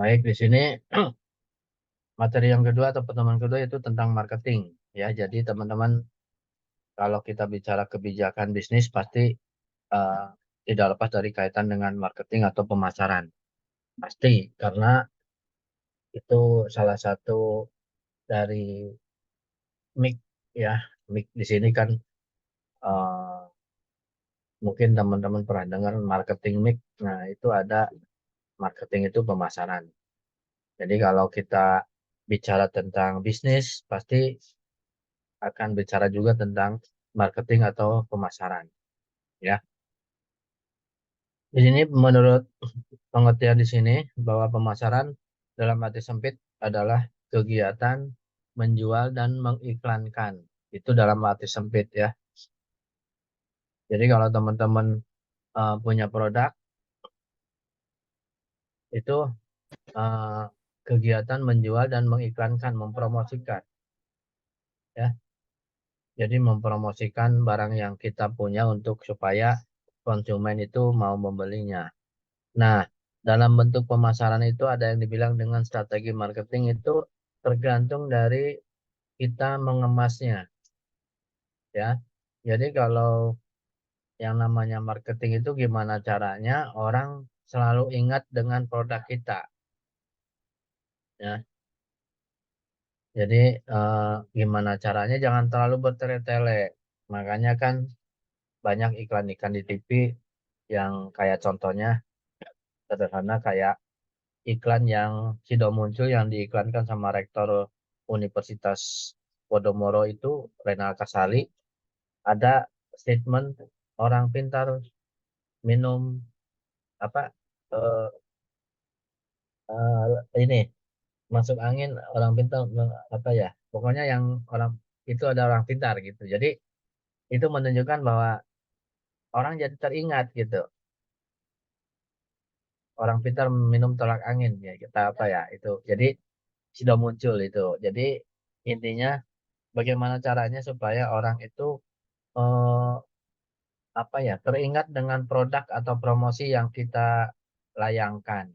Baik, di sini materi yang kedua atau pertemuan kedua itu tentang marketing. Ya, jadi teman-teman kalau kita bicara kebijakan bisnis pasti eh, tidak lepas dari kaitan dengan marketing atau pemasaran. Pasti, karena itu salah satu dari mic ya. Mic di sini kan eh, mungkin teman-teman pernah dengar marketing mic. Nah, itu ada marketing itu pemasaran. Jadi kalau kita bicara tentang bisnis, pasti akan bicara juga tentang marketing atau pemasaran. Ya, di sini menurut pengertian di sini bahwa pemasaran dalam arti sempit adalah kegiatan menjual dan mengiklankan. Itu dalam arti sempit ya. Jadi kalau teman-teman punya produk itu eh, kegiatan menjual dan mengiklankan, mempromosikan ya. Jadi mempromosikan barang yang kita punya untuk supaya konsumen itu mau membelinya. Nah, dalam bentuk pemasaran itu ada yang dibilang dengan strategi marketing itu tergantung dari kita mengemasnya ya. Jadi kalau yang namanya marketing itu gimana caranya orang selalu ingat dengan produk kita ya. Jadi gimana caranya jangan terlalu bertele-tele. Makanya kan banyak iklan-iklan di TV yang kayak contohnya sederhana kayak iklan yang Sido muncul yang diiklankan sama Rektor Universitas Podomoro itu Renal Kasali ada statement orang pintar minum apa eh, ini masuk angin orang pintar apa ya pokoknya yang orang itu ada orang pintar gitu jadi itu menunjukkan bahwa orang jadi teringat gitu orang pintar minum tolak angin ya kita apa ya itu jadi sudah muncul itu jadi intinya bagaimana caranya supaya orang itu eh, apa ya teringat dengan produk atau promosi yang kita layangkan.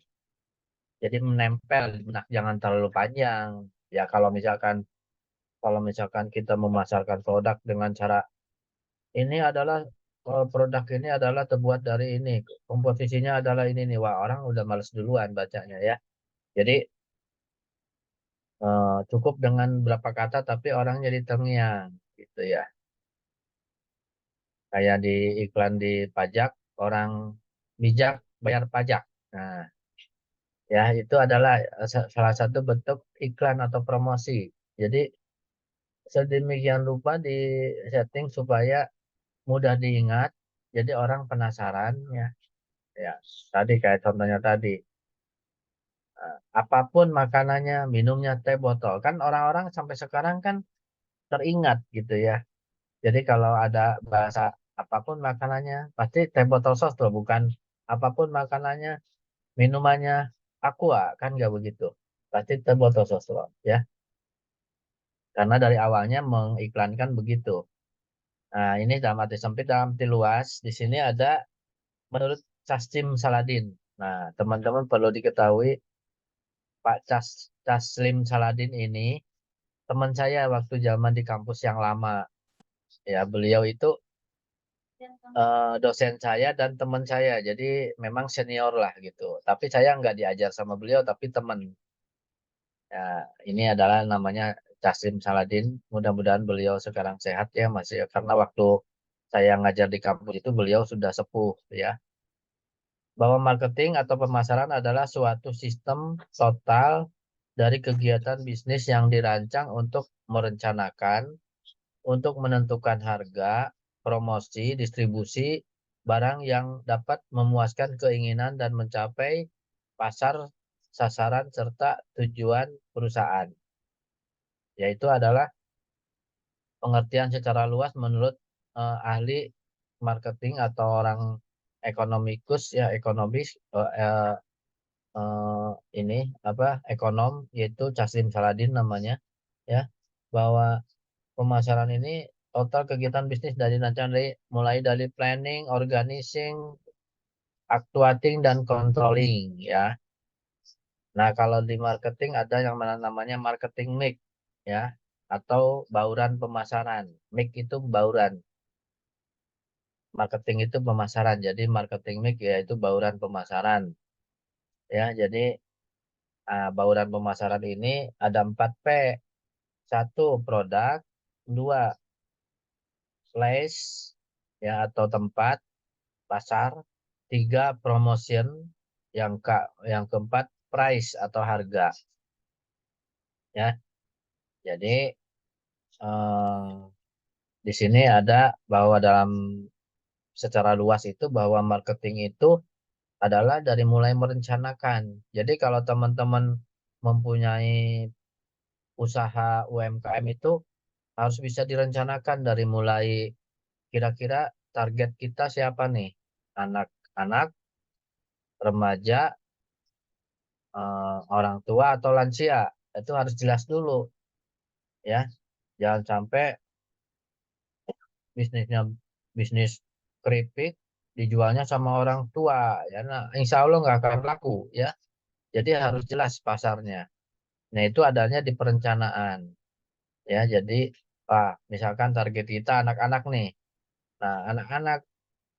Jadi menempel di benak jangan terlalu panjang. Ya kalau misalkan kita memasarkan produk dengan cara ini adalah produk ini adalah terbuat dari ini, komposisinya adalah ini nih. Wah, orang udah males duluan bacanya ya. Jadi cukup dengan berapa kata tapi orang jadi terngiang gitu ya. Kayak di iklan di pajak, orang bijak bayar pajak. Nah, ya itu adalah salah satu bentuk iklan atau promosi. Jadi sedemikian rupa di setting supaya mudah diingat. Jadi orang penasaran ya. Ya, tadi kayak contohnya tadi, apapun makanannya, minumnya teh botol. Kan orang-orang sampai sekarang kan teringat gitu ya. Jadi kalau ada bahasa apapun makanannya, pasti teh botol sos tuh, bukan apapun makanannya, minumannya aqua, kan nggak begitu. Pasti teh botol sos tuh, ya. Karena dari awalnya mengiklankan begitu. Nah, ini dalam arti sempit, dalam arti luas. Di sini ada menurut Cassim Saladin. Nah, teman-teman perlu diketahui, Pak Caslim Saladin ini teman saya waktu zaman di kampus yang lama. Ya, beliau itu dosen saya dan teman saya. Jadi memang senior lah gitu. Tapi saya nggak diajar sama beliau, tapi teman. Ya, ini adalah namanya Caslim Saladin. Mudah-mudahan beliau sekarang sehat ya masih karena waktu saya ngajar di kampus itu beliau sudah sepuh ya. Bahwa marketing atau pemasaran adalah suatu sistem total dari kegiatan bisnis yang dirancang untuk merencanakan, untuk menentukan harga, promosi, distribusi, barang yang dapat memuaskan keinginan dan mencapai pasar sasaran serta tujuan perusahaan. Yaitu adalah pengertian secara luas menurut ahli marketing atau orang ekonomikus ya ekonomis eh, ini apa ekonom yaitu Cassim Saladin namanya ya bahwa pemasaran ini total kegiatan bisnis dari rancangan dari mulai dari planning, organizing, actuating dan controlling ya. Nah, kalau di marketing ada yang namanya marketing mix, ya, atau bauran pemasaran. Mix itu bauran, marketing itu pemasaran. Jadi marketing mix yaitu bauran pemasaran, ya. Jadi bauran pemasaran ini ada 4P. Satu, produk. Dua, place, ya, atau tempat pasar. Tiga, promotion. Yang keempat, price atau harga, ya. Jadi eh, di sini ada bahwa dalam secara luas itu bahwa marketing itu adalah dari mulai merencanakan. Jadi kalau teman-teman mempunyai usaha UMKM itu harus bisa direncanakan dari mulai kira-kira target kita siapa nih? Anak-anak, remaja, orang tua atau lansia. Itu harus jelas dulu, ya. Jangan sampai bisnisnya bisnis keripik dijualnya sama orang tua, ya. Nah, insya Allah nggak akan laku, ya. Jadi harus jelas pasarnya. Nah, itu adanya di perencanaan, ya. Jadi misalkan target kita anak-anak nih. Nah, anak-anak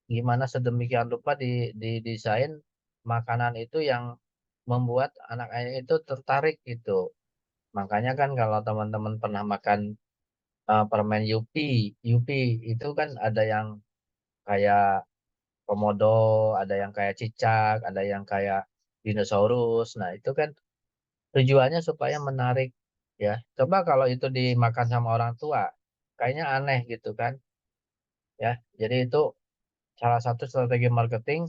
gimana sedemikian rupa didesain makanan itu yang membuat anak-anak itu tertarik gitu. Makanya kan kalau teman-teman pernah makan permen Yupi, Yupi itu kan ada yang kayak komodo, ada yang kayak cicak, ada yang kayak dinosaurus. Nah, itu kan tujuannya supaya menarik, ya. Coba kalau itu dimakan sama orang tua, kayaknya aneh gitu kan, ya. Jadi itu salah satu strategi marketing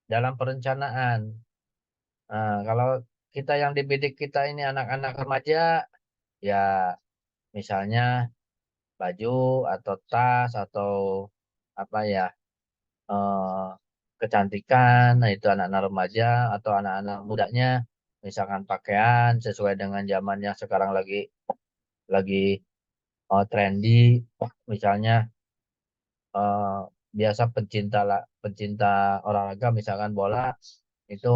dalam perencanaan. Nah, kalau kita yang dibidik kita ini anak-anak remaja, ya misalnya baju atau tas atau apa ya, eh, kecantikan, nah itu anak-anak remaja atau anak-anak mudanya, misalkan pakaian sesuai dengan zaman yang sekarang lagi trendy, misalnya eh, biasa pencinta olahraga, misalkan bola, itu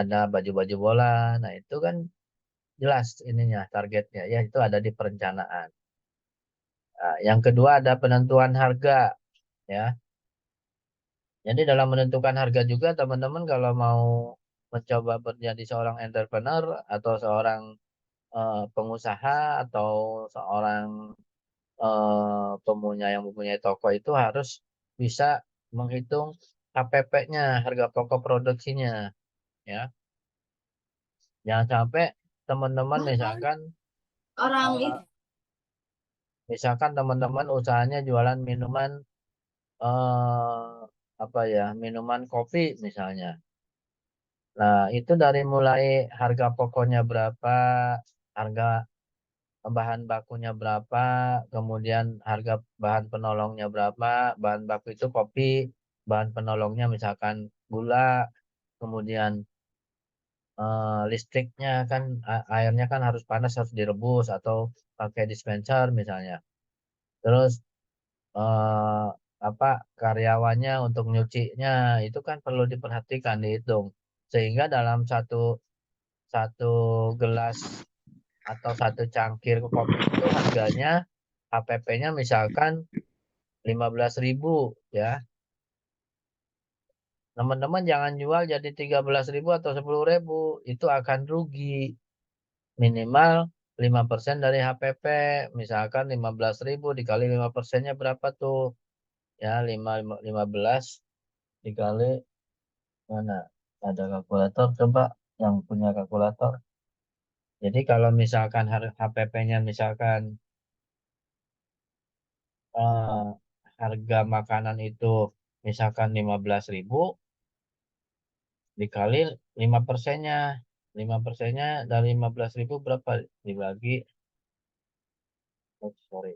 ada baju-baju bola. Nah, itu kan jelas ininya targetnya, ya, itu ada di perencanaan. Nah, yang kedua ada penentuan harga, ya. Jadi dalam menentukan harga juga teman-teman kalau mau mencoba menjadi seorang entrepreneur atau seorang pengusaha atau seorang yang mempunyai toko itu harus bisa menghitung HPP-nya, harga pokok produksinya, ya. Jangan sampai teman-teman Orang eh, itu misalkan teman-teman usahanya jualan minuman, eh, apa ya, minuman kopi misalnya. Nah, itu dari mulai harga pokoknya berapa, harga bahan bakunya berapa, kemudian harga bahan penolongnya berapa. Bahan baku itu kopi, bahan penolongnya misalkan gula, kemudian listriknya kan, airnya kan harus panas, harus direbus atau pakai dispenser misalnya. Terus eh, apa, karyawannya untuk nyucinya itu kan perlu diperhatikan, dihitung. Sehingga dalam satu satu gelas atau satu cangkir kopi itu harganya HPP-nya misalkan 15.000, ya. Teman-teman jangan jual jadi 13.000 atau 10.000, itu akan rugi. Minimal 5% dari HPP, misalkan 15.000 dikali 5%-nya berapa tuh? Ya, 15 dikali, mana ada kalkulator, coba yang punya kalkulator. Jadi kalau misalkan HPP-nya misalkan eh, harga makanan itu misalkan 15.000 dikali 5%-nya. 5%-nya dari 15.000 berapa? Dibagi, oh, sorry.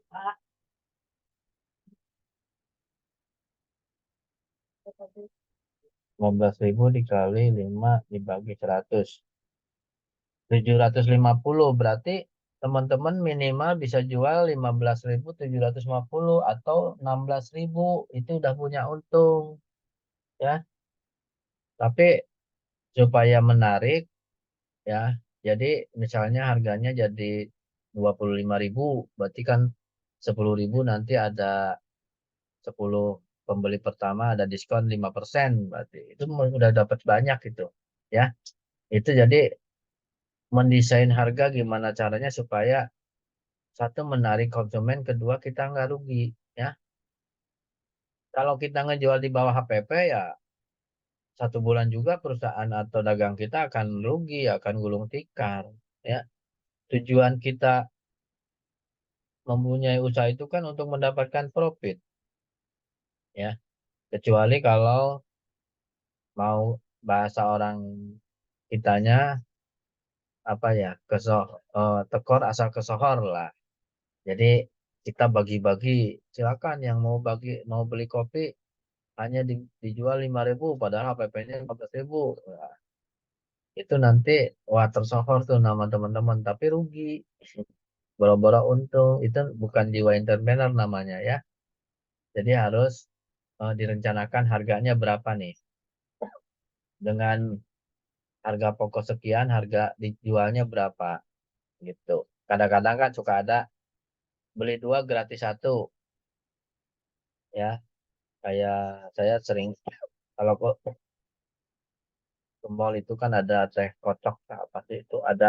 15.000 dikali 5 dibagi 100. 750, berarti teman-teman minimal bisa jual 15.750 atau 16.000, itu udah punya untung, ya. Tapi supaya menarik, ya. Jadi misalnya harganya jadi 25.000, berarti kan 10.000 nanti ada 10 pembeli pertama ada diskon 5%, berarti itu udah dapat banyak itu. Ya, itu jadi mendesain harga gimana caranya supaya satu menarik konsumen, kedua kita nggak rugi. Ya, kalau kita ngejual di bawah HPP ya 1 bulan juga perusahaan atau dagang kita akan rugi, akan gulung tikar. Ya, tujuan kita mempunyai usaha itu kan untuk mendapatkan profit. Ya, kecuali kalau mau bahasa orang kitanya apa ya, tekor asal kesohor lah. Jadi kita bagi-bagi, silakan yang mau beli kopi hanya dijual 5.000 padahal HPP-nya 15.000. Nah, itu nanti wah tersohor tuh nama teman-teman tapi rugi. Boro-boro untung, itu bukan jiwa entrepreneur namanya ya. Jadi harus direncanakan harganya berapa nih. Dengan harga pokok sekian, harga dijualnya berapa gitu. Kadang-kadang kan suka ada beli dua gratis satu ya. Kayak saya sering kalau ke mall itu kan ada teh kocok apa sih itu, ada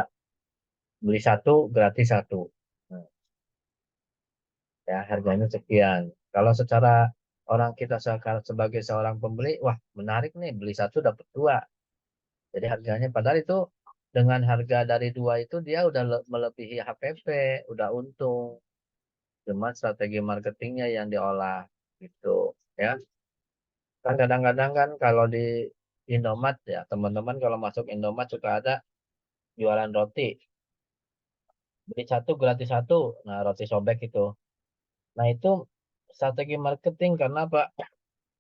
beli satu gratis satu. Nah, ya harganya sekian. Kalau secara orang kita sebagai seorang pembeli, wah menarik nih beli satu dapat dua. Jadi harganya padahal itu dengan harga dari dua itu dia udah melebihi HPP, udah untung. Cuma strategi marketingnya yang diolah gitu ya. Kan kadang-kadang kan kalau di Indomaret ya teman-teman kalau masuk Indomaret suka ada jualan roti, beli satu gratis satu, nah roti sobek itu. Nah itu strategi marketing karena Pak,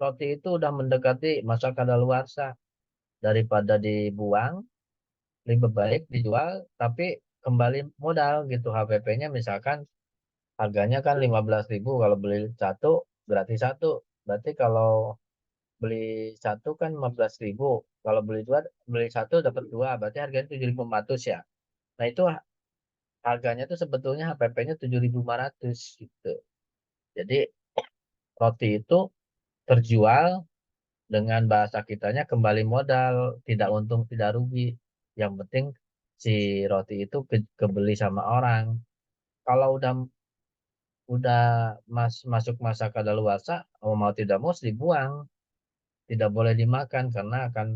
roti itu udah mendekati masa kadaluarsa, daripada dibuang lebih baik dijual tapi kembali modal gitu. HPP-nya misalkan harganya kan 15.000, kalau beli satu gratis satu, berarti kalau beli satu kan 15.000, kalau beli satu dapat dua, berarti harganya 7.500 ya. Nah itu harganya tuh sebetulnya HPP-nya 7.500 gitu. Jadi roti itu terjual dengan bahasa kitanya kembali modal, tidak untung tidak rugi. Yang penting si roti itu kebeli sama orang. Kalau udah masuk masa kadaluarsa, mau tidak mau dibuang, tidak boleh dimakan karena akan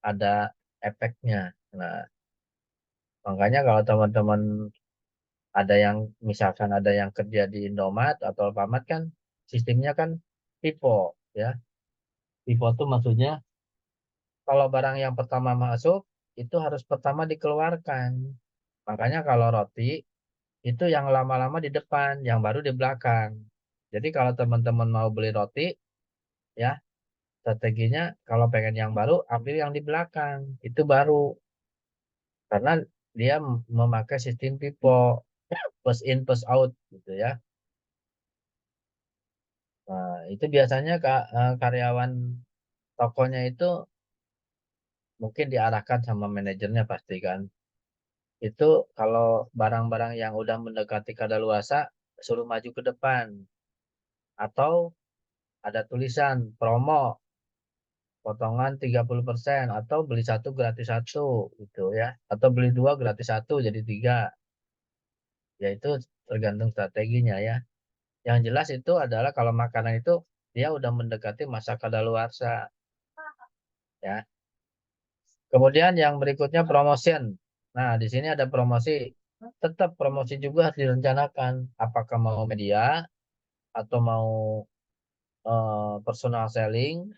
ada efeknya. Nah, makanya kalau teman-teman ada yang misalkan ada yang kerja di Indomaret atau Alfamart kan sistemnya kan FIFO ya. FIFO itu maksudnya kalau barang yang pertama masuk itu harus pertama dikeluarkan. Makanya kalau roti itu yang lama-lama di depan, yang baru di belakang. Jadi kalau teman-teman mau beli roti ya, strateginya kalau pengen yang baru ambil yang di belakang. Itu baru karena dia memakai sistem FIFO, first in first out gitu ya. Nah, itu biasanya karyawan tokonya itu mungkin diarahkan sama manajernya pasti kan. Itu kalau barang-barang yang udah mendekati kadaluarsa suruh maju ke depan atau ada tulisan promo potongan 30% atau beli satu gratis satu gitu ya, atau beli dua gratis satu jadi tiga, yaitu tergantung strateginya ya. Yang jelas itu adalah kalau makanan itu dia udah mendekati masa kadaluarsa ya. Kemudian yang berikutnya promotion. Nah, di sini ada promosi. Tetap promosi juga harus direncanakan. Apakah mau media atau mau personal selling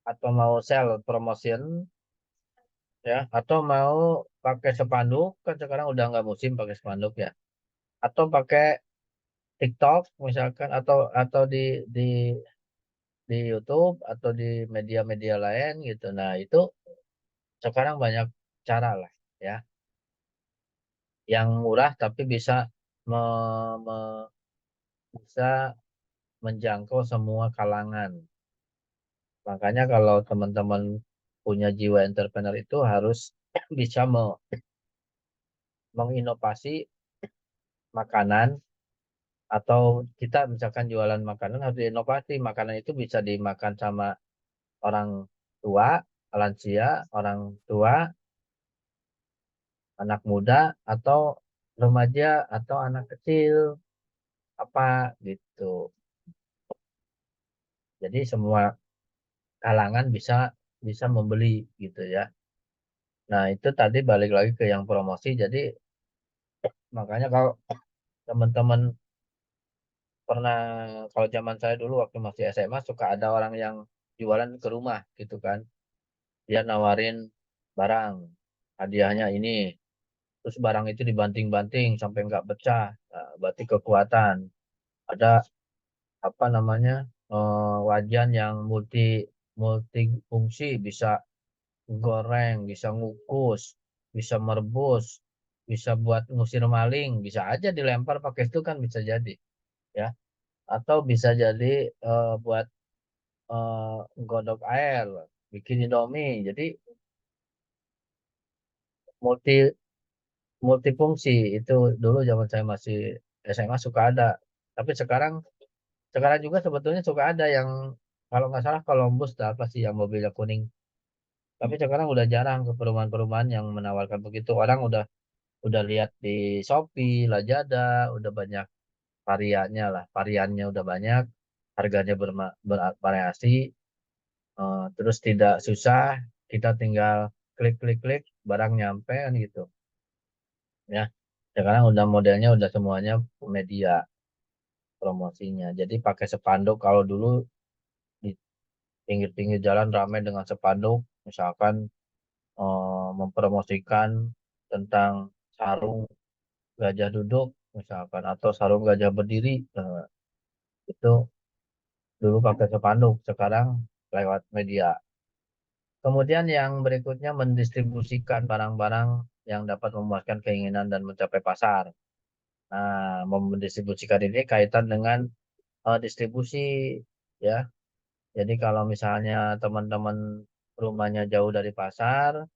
atau mau sell promotion ya, atau mau pakai spanduk kan sekarang udah nggak musim pakai spanduk ya. Atau pakai TikTok misalkan atau di di YouTube atau di media-media lain gitu. Nah, itu sekarang banyak cara lah ya yang murah tapi me- me- bisa menjangkau semua kalangan. Makanya kalau teman-teman punya jiwa entrepreneur itu harus bisa menginovasi makanan, atau kita misalkan jualan makanan harus diinovasi. Makanan itu bisa dimakan sama orang tua, lansia, orang tua, anak muda, atau remaja, atau anak kecil, apa gitu. Jadi semua kalangan bisa bisa membeli gitu ya. Nah, itu tadi balik lagi ke yang promosi. Jadi makanya kalau teman-teman pernah, kalau zaman saya dulu waktu masih SMA suka ada orang yang jualan ke rumah gitu kan. Dia nawarin barang, hadiahnya ini, terus barang itu dibanting-banting sampai nggak pecah. Nah, berarti kekuatan. Ada apa namanya, wajan yang multi fungsi, bisa goreng, bisa ngukus, bisa merebus, bisa buat ngusir maling, bisa aja dilempar pakai itu kan bisa jadi ya. Atau bisa jadi buat godok air, bikin Indomie. Jadi multi multifungsi itu dulu zaman saya masih SMA suka ada. Tapi sekarang juga sebetulnya suka ada yang, kalau nggak salah Columbus atau apa sih yang mobilnya kuning. Tapi sekarang udah jarang ke perumahan-perumahan yang menawarkan begitu. Orang udah lihat di Shopee, Lazada, udah banyak variannya lah. Variannya udah banyak, harganya bervariasi, terus tidak susah, kita tinggal klik-klik-klik, barang nyampe kan gitu. Ya, sekarang udah modelnya udah semuanya media promosinya. Jadi pakai spanduk, kalau dulu di pinggir-pinggir jalan ramai dengan spanduk, misalkan mempromosikan tentang sarung gajah duduk, misalkan, atau sarung gajah berdiri, itu dulu pakai spanduk, sekarang lewat media. Kemudian yang berikutnya mendistribusikan barang-barang yang dapat memuaskan keinginan dan mencapai pasar. Nah, mendistribusikan ini kaitan dengan distribusi ya. Jadi kalau misalnya teman-teman rumahnya jauh dari pasar,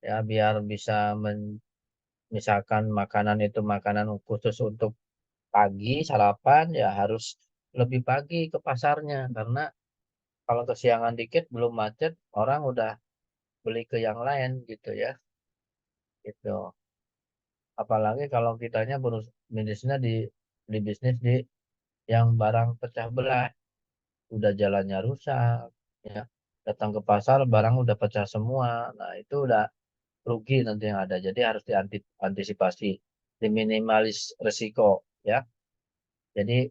ya biar bisa misalkan makanan itu makanan khusus untuk pagi sarapan, ya harus lebih pagi ke pasarnya, karena kalau kesiangan dikit belum macet, orang udah beli ke yang lain gitu ya. Gitu. Apalagi kalau kitanya bisnisnya di bisnis di yang barang pecah belah, udah jalannya rusak, ya. Datang ke pasar barang udah pecah semua. Nah, itu udah rugi nanti yang ada. Jadi harus diantisipasi, diminimalis resiko ya. Jadi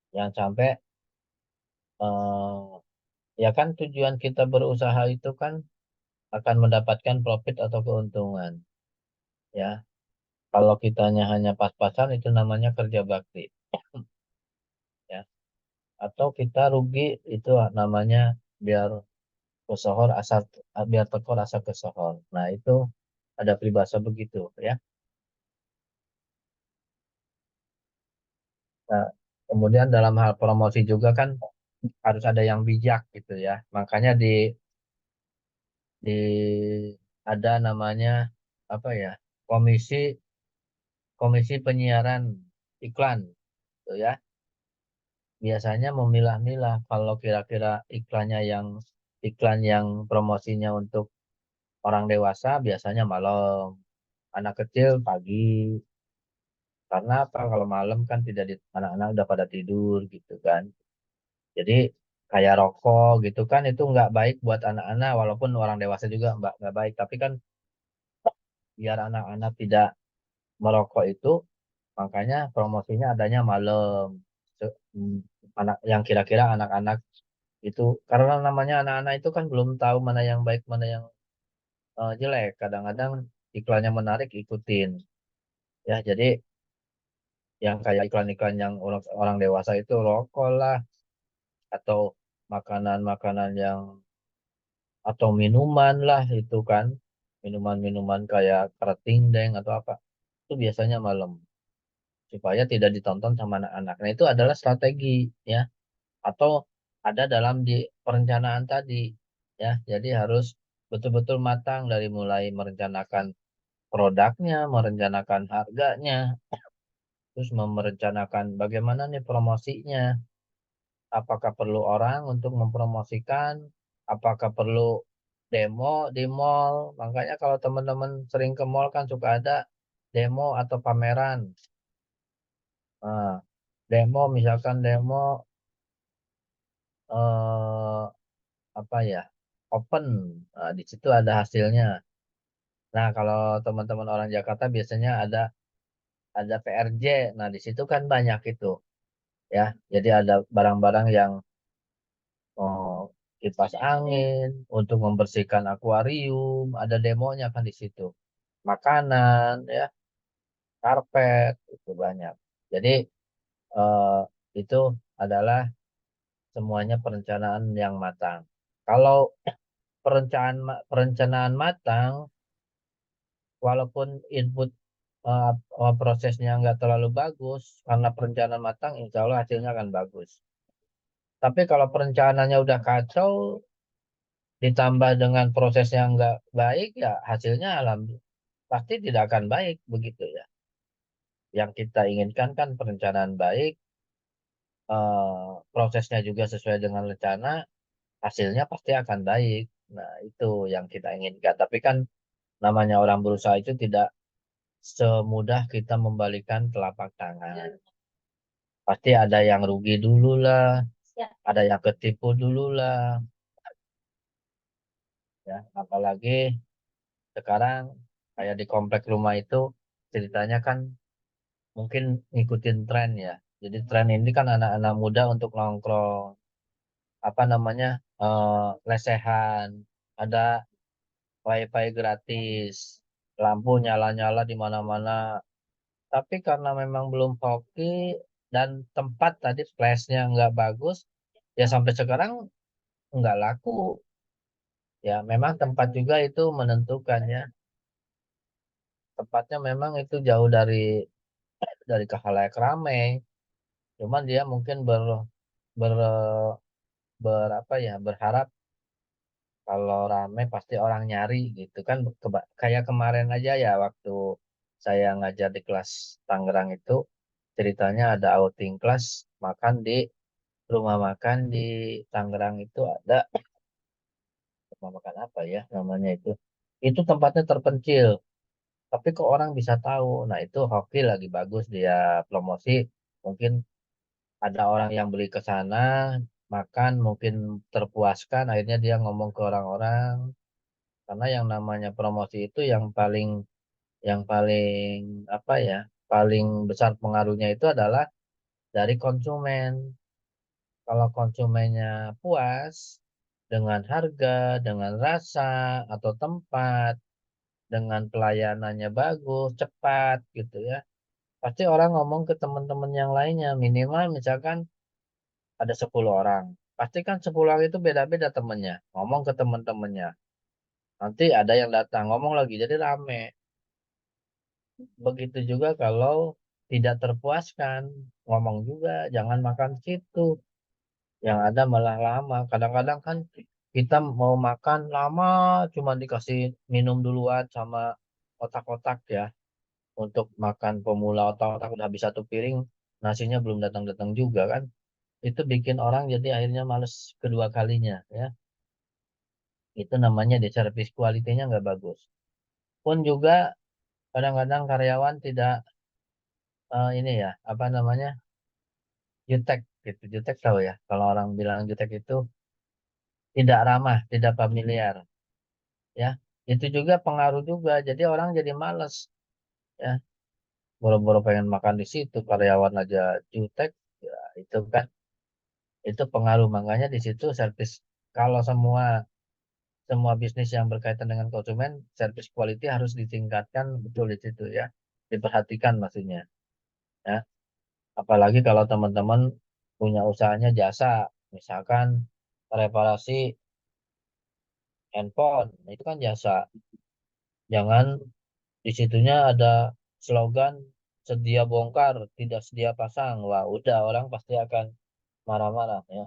jangan sampai eh, ya kan tujuan kita berusaha itu kan akan mendapatkan profit atau keuntungan ya. Kalau kitanya hanya pas-pasan itu namanya kerja bakti ya. Atau kita rugi itu namanya biar pesohor asal biar tekor asal kesohor. Nah, itu ada peribahasa begitu ya. Nah, kemudian dalam hal promosi juga kan harus ada yang bijak gitu ya. Makanya di ada namanya apa ya? Komisi Komisi Penyiaran Iklan gitu ya. Biasanya memilah-milah kalau kira-kira iklan yang promosinya untuk orang dewasa biasanya malam, anak kecil pagi. Karena apa? Kalau malam kan tidak anak-anak udah pada tidur gitu kan. Jadi kayak rokok gitu kan itu nggak baik buat anak-anak, walaupun orang dewasa juga nggak baik. Tapi kan biar anak-anak tidak merokok itu, makanya promosinya adanya malam. Anak yang kira-kira anak-anak itu, karena namanya anak-anak itu kan belum tahu mana yang baik mana yang jelek. Kadang-kadang iklannya menarik ikutin ya. Jadi yang kayak iklan-iklan yang orang dewasa itu rokok lah, atau makanan-makanan yang, atau minuman lah itu kan, minuman-minuman kayak kerating deng atau apa, itu biasanya malam supaya tidak ditonton sama anak-anak. Nah, itu adalah strategi ya, atau ada dalam di perencanaan tadi ya. Jadi harus betul-betul matang dari mulai merencanakan produknya, merencanakan harganya, terus merencanakan bagaimana nih promosinya. Apakah perlu orang untuk mempromosikan? Apakah perlu demo di mall? Makanya kalau teman-teman sering ke mall kan suka ada demo atau pameran. Nah, demo misalkan demo eh, apa ya? Open. Nah, di situ ada hasilnya. Nah, kalau teman-teman orang Jakarta biasanya ada PRJ. Nah, di situ kan banyak itu ya. Jadi ada barang-barang yang kipas angin untuk membersihkan akuarium, ada demonya kan di situ. Makanan ya, karpet itu banyak. Jadi eh, itu adalah semuanya perencanaan yang matang. Kalau perencanaan matang, walaupun input prosesnya nggak terlalu bagus, karena perencanaan matang, insya Allah hasilnya akan bagus. Tapi kalau perencanaannya udah kacau, ditambah dengan proses yang nggak baik, ya hasilnya alhamdulillah pasti tidak akan baik begitu ya. Yang kita inginkan kan perencanaan baik, prosesnya juga sesuai dengan rencana, hasilnya pasti akan baik. Nah, itu yang kita inginkan. Tapi kan namanya orang berusaha itu tidak semudah kita membalikan telapak tangan. Pasti ada yang rugi dulu lah, ada yang ketipu dulu lah, ya. Apalagi sekarang kayak di komplek rumah itu ceritanya kan mungkin ngikutin tren ya. Jadi tren ini kan anak-anak muda untuk nongkrong, apa namanya, lesehan, ada wifi gratis, lampu nyala-nyala di mana-mana. Tapi karena memang belum hoki dan tempat tadi flashnya nggak bagus, ya sampai sekarang nggak laku. Ya memang tempat juga itu menentukan ya. Tempatnya memang itu jauh dari khalayak ramai. Cuman dia mungkin ber, berapa ya berharap kalau rame pasti orang nyari gitu kan. Kayak kemarin aja ya waktu saya ngajar di kelas Tangerang itu ceritanya ada outing kelas makan di rumah makan di Tangerang itu ada rumah makan apa ya namanya itu tempatnya terpencil tapi kok orang bisa tahu. Nah itu hoki lagi bagus dia promosi, mungkin ada orang yang beli ke sana makan mungkin terpuaskan akhirnya dia ngomong ke orang-orang. Karena yang namanya promosi itu yang paling apa ya, paling besar pengaruhnya itu adalah dari konsumen. Kalau konsumennya puas dengan harga, dengan rasa atau tempat, dengan pelayanannya bagus, cepat gitu ya. Pasti orang ngomong ke teman-teman yang lainnya, minimal misalkan ada 10 orang. Pasti kan 10 orang itu beda-beda temennya. Ngomong ke teman-temannya. Nanti ada yang datang ngomong lagi jadi rame. Begitu juga kalau tidak terpuaskan, ngomong juga jangan makan situ. Yang ada malah lama. Kadang-kadang kan kita mau makan lama, cuma dikasih minum duluan sama otak-otak ya. Untuk makan pemula otak-otak udah habis satu piring, nasinya belum datang-datang juga kan. Itu bikin orang jadi akhirnya males kedua kalinya ya. Itu namanya di service quality-nya nggak bagus. Pun juga kadang-kadang karyawan tidak ini ya, apa namanya, jutek gitu. Jutek tahu ya. Kalau orang bilang jutek itu tidak ramah, tidak familiar, ya. Itu juga pengaruh juga. Jadi orang jadi males, ya. Boro-boro pengen makan di situ, karyawan aja jutek, ya itu kan, itu pengaruh. Makanya di situ service, kalau semua semua bisnis yang berkaitan dengan konsumen, service quality harus ditingkatkan betul di situ ya. Diperhatikan maksudnya, ya. Apalagi kalau teman-teman punya usahanya jasa, misalkan reparasi handphone, itu kan jasa. Jangan di situnya ada slogan sedia bongkar, tidak sedia pasang. Wah, udah orang pasti akan marah-marah ya.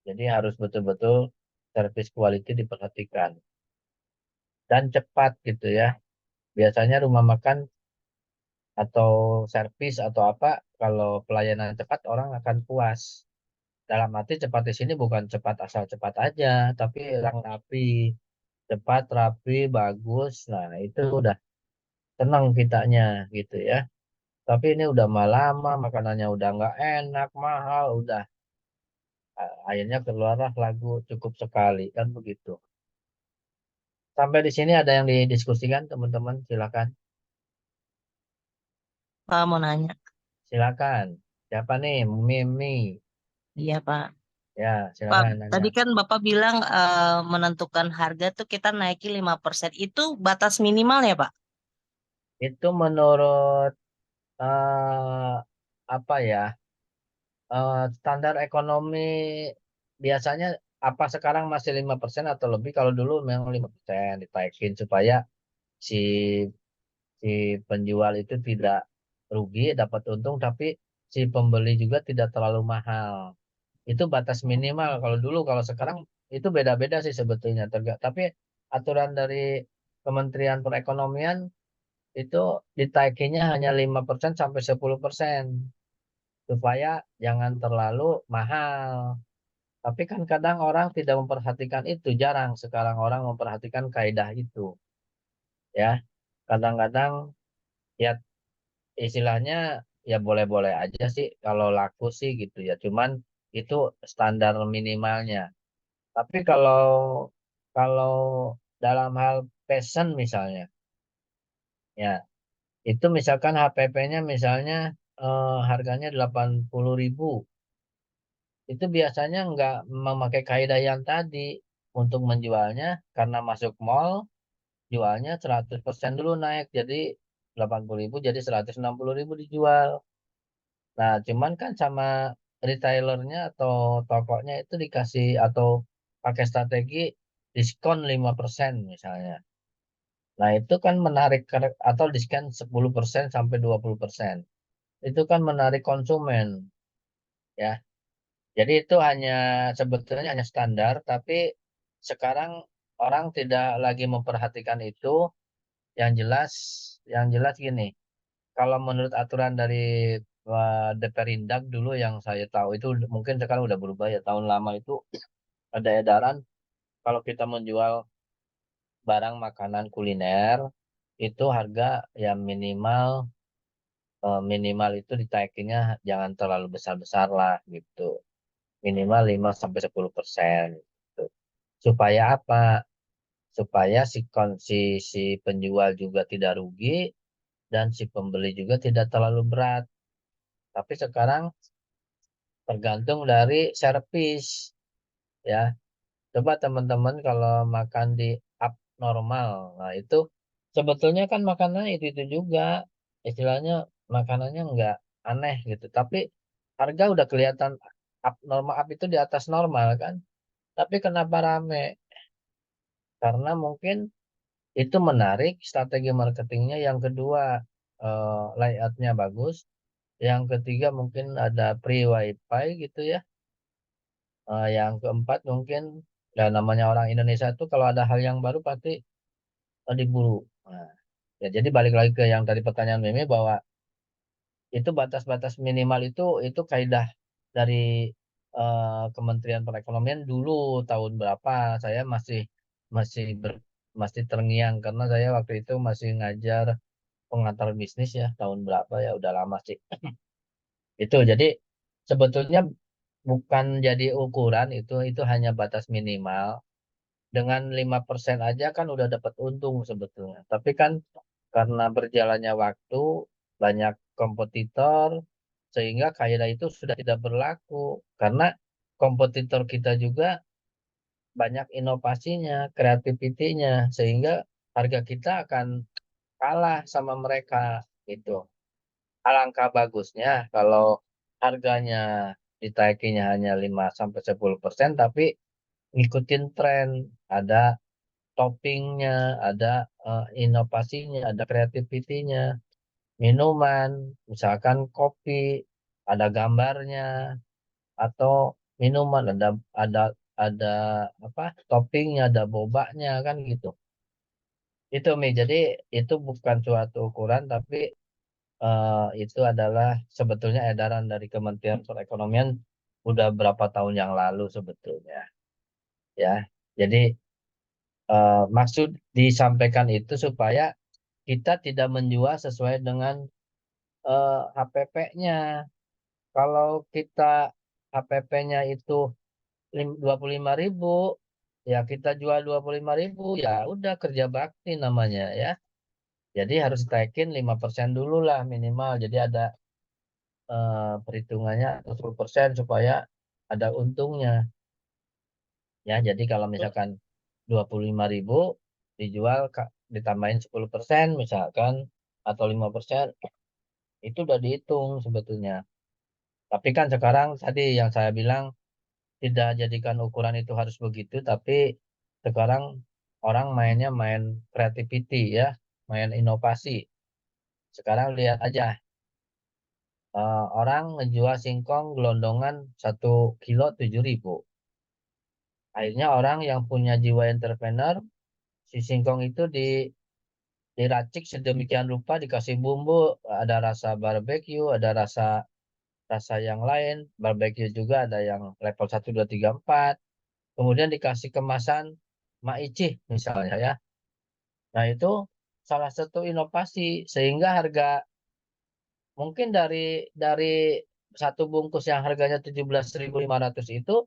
Jadi harus betul-betul service quality diperhatikan dan cepat gitu ya. Biasanya rumah makan atau servis atau apa, kalau pelayanan cepat orang akan puas. Dalam arti cepat di sini bukan cepat asal cepat aja, tapi yang rapi, cepat, rapi, bagus. Nah, itu udah tenang kitanya gitu ya. Tapi ini udah lama, makanannya udah nggak enak, mahal, udah akhirnya keluarlah lagu cukup sekali kan begitu. Sampai di sini ada yang didiskusikan teman-teman, silakan, Pak mau nanya. silakan. Siapa nih? Mimi, Iya Pak. ya Pak, silakan nanya. tadi kan Bapak bilang menentukan harga tuh kita naikin 5%. Itu batas minimal ya Pak? Itu menurut eh, apa ya? Standar ekonomi biasanya apa sekarang masih 5% atau lebih? Kalau dulu memang 5% ditaikin supaya si si penjual itu tidak rugi, dapat untung, tapi si pembeli juga tidak terlalu mahal. Itu batas minimal. Kalau dulu, kalau sekarang itu beda-beda sih sebetulnya. Tapi aturan dari Kementerian Perekonomian itu ditaikinnya hanya 5% sampai 10% supaya jangan terlalu mahal. Tapi kan kadang orang tidak memperhatikan itu, jarang sekarang orang memperhatikan kaidah itu, ya. Kadang-kadang ya istilahnya ya boleh-boleh aja sih kalau laku sih gitu ya. Cuman itu standar minimalnya. Tapi kalau kalau dalam hal passion misalnya, ya itu misalkan HPP-nya misalnya harganya 80.000, itu biasanya nggak memakai kaidah yang tadi untuk menjualnya karena masuk mall jualnya 100% dulu naik jadi 80.000 jadi 160.000 dijual. Nah, cuman kan sama retailernya atau tokonya itu dikasih atau pakai strategi diskon 5% misalnya. Nah, itu kan menarik atau diskon 10% sampai 20%. Itu kan menarik konsumen ya. Jadi itu hanya sebetulnya hanya standar, tapi sekarang orang tidak lagi memperhatikan itu. Yang jelas, yang jelas gini, kalau menurut aturan dari Deperindag dulu yang saya tahu itu mungkin sekarang udah berubah ya. Tahun lama itu ada edaran kalau kita menjual barang makanan kuliner itu harga yang minimal itu ditaikinnya jangan terlalu besar-besar lah gitu. Minimal 5 sampai 10%. Gitu. Supaya apa? Supaya si penjual juga tidak rugi dan si pembeli juga tidak terlalu berat. Tapi sekarang tergantung dari servis ya. Coba teman-teman kalau makan di up normal, nah itu sebetulnya kan makanannya itu juga, istilahnya makanannya nggak aneh gitu. Tapi harga udah kelihatan up normal, up itu di atas normal kan. Tapi kenapa rame? Karena mungkin itu menarik strategi marketingnya. Yang kedua, layoutnya bagus. Yang ketiga mungkin ada free wifi gitu ya. Yang keempat mungkin ya namanya orang Indonesia itu kalau ada hal yang baru pasti diburu. Nah, ya jadi balik lagi ke yang tadi pertanyaan Meme bahwa itu batas-batas minimal itu kaidah dari Kementerian Perekonomian dulu tahun berapa saya masih masih terngiang karena saya waktu itu masih ngajar pengantar bisnis ya tahun berapa ya udah lama sih. Itu jadi sebetulnya bukan jadi ukuran itu hanya batas minimal. Dengan 5% aja kan udah dapat untung sebetulnya. Tapi kan karena berjalannya waktu, banyak kompetitor, sehingga kaidah itu sudah tidak berlaku. Karena kompetitor kita juga banyak inovasinya, kreativitinya, sehingga harga kita akan kalah sama mereka. Gitu. Alangkah bagusnya kalau harganya ditaikinya hanya 5 sampai 10%, tapi ngikutin tren. Ada toppingnya, ada inovasinya, ada kreativitinya. Minuman, misalkan kopi, ada gambarnya, atau minuman ada ada apa toppingnya, ada bobanya kan gitu. Itu Mi, jadi itu bukan suatu ukuran, tapi itu adalah sebetulnya edaran dari Kementerian Perekonomian udah berapa tahun yang lalu sebetulnya, ya. Jadi maksud disampaikan itu supaya kita tidak menjual sesuai dengan HPP-nya. Kalau kita HPP-nya itu 25.000, ya kita jual 25.000, ya udah kerja bakti namanya ya. Jadi harus naikin 5% dulu lah minimal. Jadi ada perhitungannya atau 10% supaya ada untungnya. Ya, jadi kalau misalkan 25.000 dijual ditambahin 10% misalkan atau 5%, itu udah dihitung sebetulnya. Tapi kan sekarang tadi yang saya bilang tidak jadikan ukuran itu harus begitu, tapi sekarang orang mainnya main creativity ya, main inovasi. Sekarang lihat aja, orang ngejual singkong gelondongan 1 kilo 7.000. Akhirnya orang yang punya jiwa entrepreneur, si singkong itu diracik sedemikian rupa, dikasih bumbu, ada rasa barbecue, ada rasa rasa yang lain, barbecue juga ada yang level 1, 2, 3, 4. Kemudian dikasih kemasan maicih misalnya ya. Nah, itu salah satu inovasi sehingga harga mungkin dari satu bungkus yang harganya 17.500 itu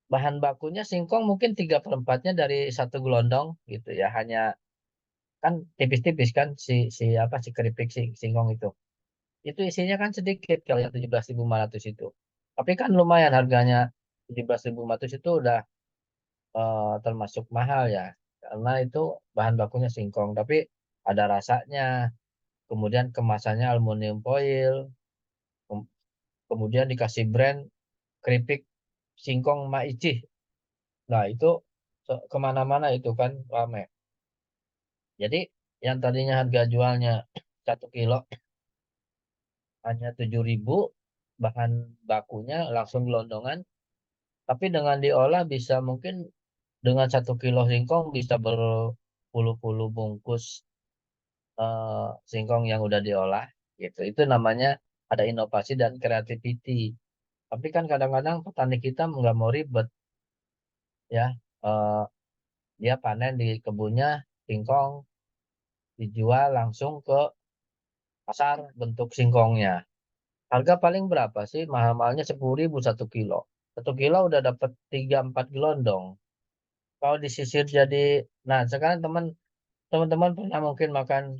bahan bakunya singkong mungkin 3/4-nya dari satu gelondong gitu ya. Hanya kan tipis-tipis kan si apa si keripik singkong itu. Itu isinya kan sedikit kalau yang 17.500 itu. Tapi kan lumayan harganya, 17.500 itu udah termasuk mahal ya. Karena itu bahan bakunya singkong, tapi ada rasanya. Kemudian kemasannya aluminium foil, kemudian dikasih brand keripik singkong Maici. Nah, itu kemana-mana itu kan rame. Jadi yang tadinya harga jualnya 1 kilo hanya 7.000, bahan bakunya langsung gelondongan, tapi dengan diolah bisa mungkin dengan 1 kilo singkong bisa berpuluh-puluh bungkus singkong yang udah diolah gitu. Itu namanya ada inovasi dan creativity. Tapi kan kadang-kadang petani kita nggak mau ribet ya. Eh, Dia panen di kebunnya singkong, dijual langsung ke pasar bentuk singkongnya. Harga paling berapa sih? Mahal-mahalnya 10.000 1 kilo. 1 kilo udah dapat 3, 4 gelondong. Kalau disisir jadi, nah sekarang teman-teman pernah mungkin makan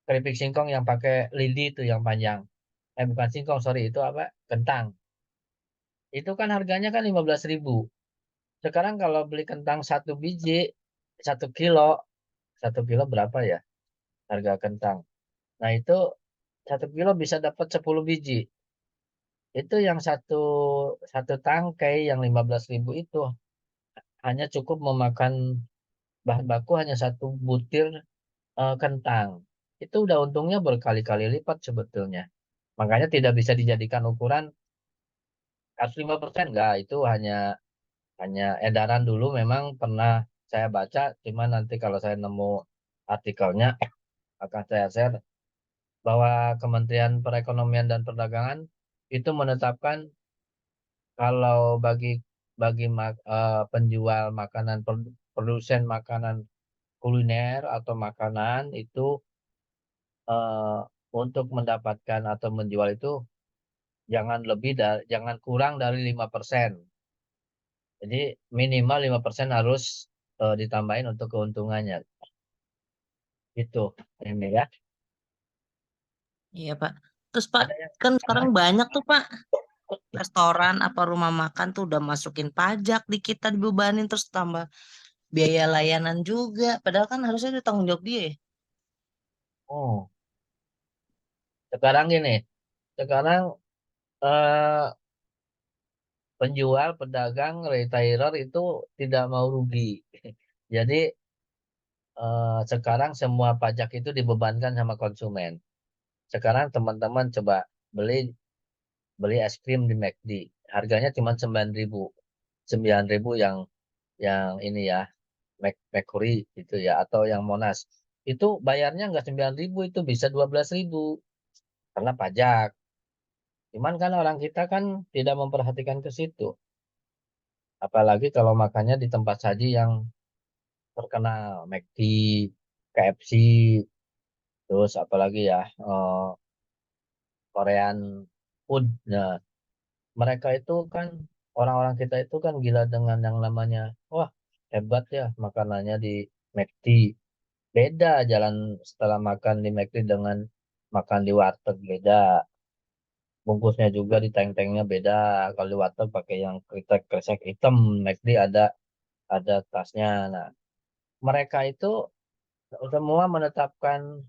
keripik singkong yang pakai lidi itu yang panjang. Bukan singkong, sorry, itu apa? Kentang. Itu kan harganya kan 15.000. Sekarang kalau beli kentang 1 biji, 1 kilo, 1 kilo berapa ya harga kentang? Nah, itu 1 kilo bisa dapat 10 biji. Itu yang satu tangkai yang 15.000 itu hanya cukup memakan bahan baku hanya 1 butir kentang. Itu udah untungnya berkali-kali lipat sebetulnya. Makanya tidak bisa dijadikan ukuran harus 5%. Enggak, itu hanya edaran dulu memang pernah saya baca, cuman nanti kalau saya nemu artikelnya akan saya share bahwa Kementerian Perekonomian dan Perdagangan itu menetapkan kalau bagi bagi penjual makanan, produsen makanan kuliner atau makanan itu eh, untuk mendapatkan atau menjual itu jangan kurang dari 5%. Jadi minimal 5% harus ditambahin untuk keuntungannya. Itu ini ya. Iya, Pak. Terus, Pak, Ada yang kan sekarang Hah? banyak tuh, Pak, restoran apa rumah makan tuh udah masukin pajak di kita dibebanin terus tambah biaya layanan juga. Padahal kan harusnya itu tanggung jawab dia, ya. Oh, sekarang gini, sekarang eh, penjual, pedagang, retailer itu tidak mau rugi. Jadi sekarang semua pajak itu dibebankan sama konsumen. Sekarang teman-teman coba beli beli es krim di McD, harganya cuma 9.000, 9.000 yang ini ya. Mercury gitu ya, atau yang Monas. Itu bayarnya nggak 9.000, itu bisa 12.000 karena pajak. Cuman kan orang kita kan tidak memperhatikan ke situ. Apalagi kalau makannya di tempat saji yang terkenal, McD, KFC, terus apalagi ya, Korean food. Nah, mereka itu kan, orang-orang kita itu kan gila dengan yang namanya, wah hebat ya makanannya di McD. Beda jalan setelah makan di McD dengan makan di warteg, beda. Bungkusnya juga di teng-tengnya beda. Kalau di warteg pakai yang kresek hitam, McD ada tasnya. Nah, mereka itu semua menetapkan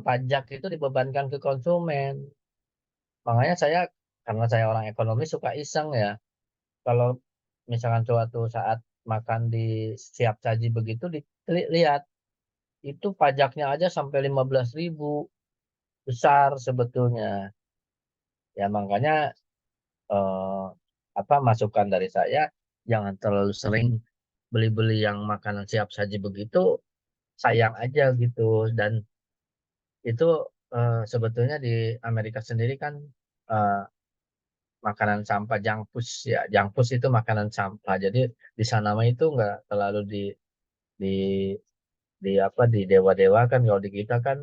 pajak itu dibebankan ke konsumen. Makanya saya, karena saya orang ekonomi, suka iseng ya. Kalau misalkan suatu saat makan di siap saji begitu, dilihat itu pajaknya aja sampai 15.000, besar sebetulnya. Ya makanya, eh, apa, masukan dari saya, jangan terlalu sering beli-beli yang makanan siap saji begitu, sayang aja gitu. Dan itu sebetulnya di Amerika sendiri kan, eh, makanan sampah, junk food ya, junk food itu makanan sampah. Jadi di sana mah itu nggak terlalu di di apa, di dewa-dewa kan. Kalau di kita kan,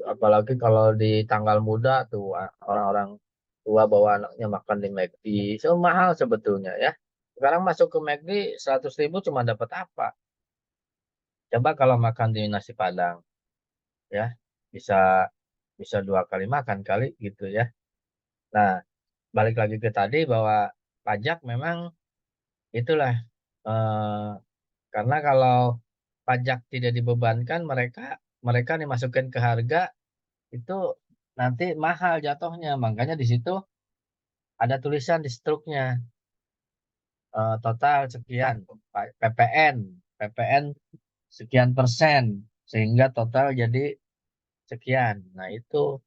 apalagi kalau di tanggal muda tuh, orang-orang tua bawa anaknya makan di McD, so mahal sebetulnya ya. Sekarang masuk ke McD 100.000 cuma dapat apa? Coba kalau makan di nasi Padang ya, bisa bisa 2 kali makan kali gitu ya. Nah, balik lagi ke tadi bahwa pajak memang itulah, eh, karena kalau pajak tidak dibebankan, mereka mereka dimasukin ke harga itu nanti mahal jatuhnya. Makanya di situ ada tulisan di struknya, total sekian, PPN sekian persen, sehingga total jadi sekian. Nah itu,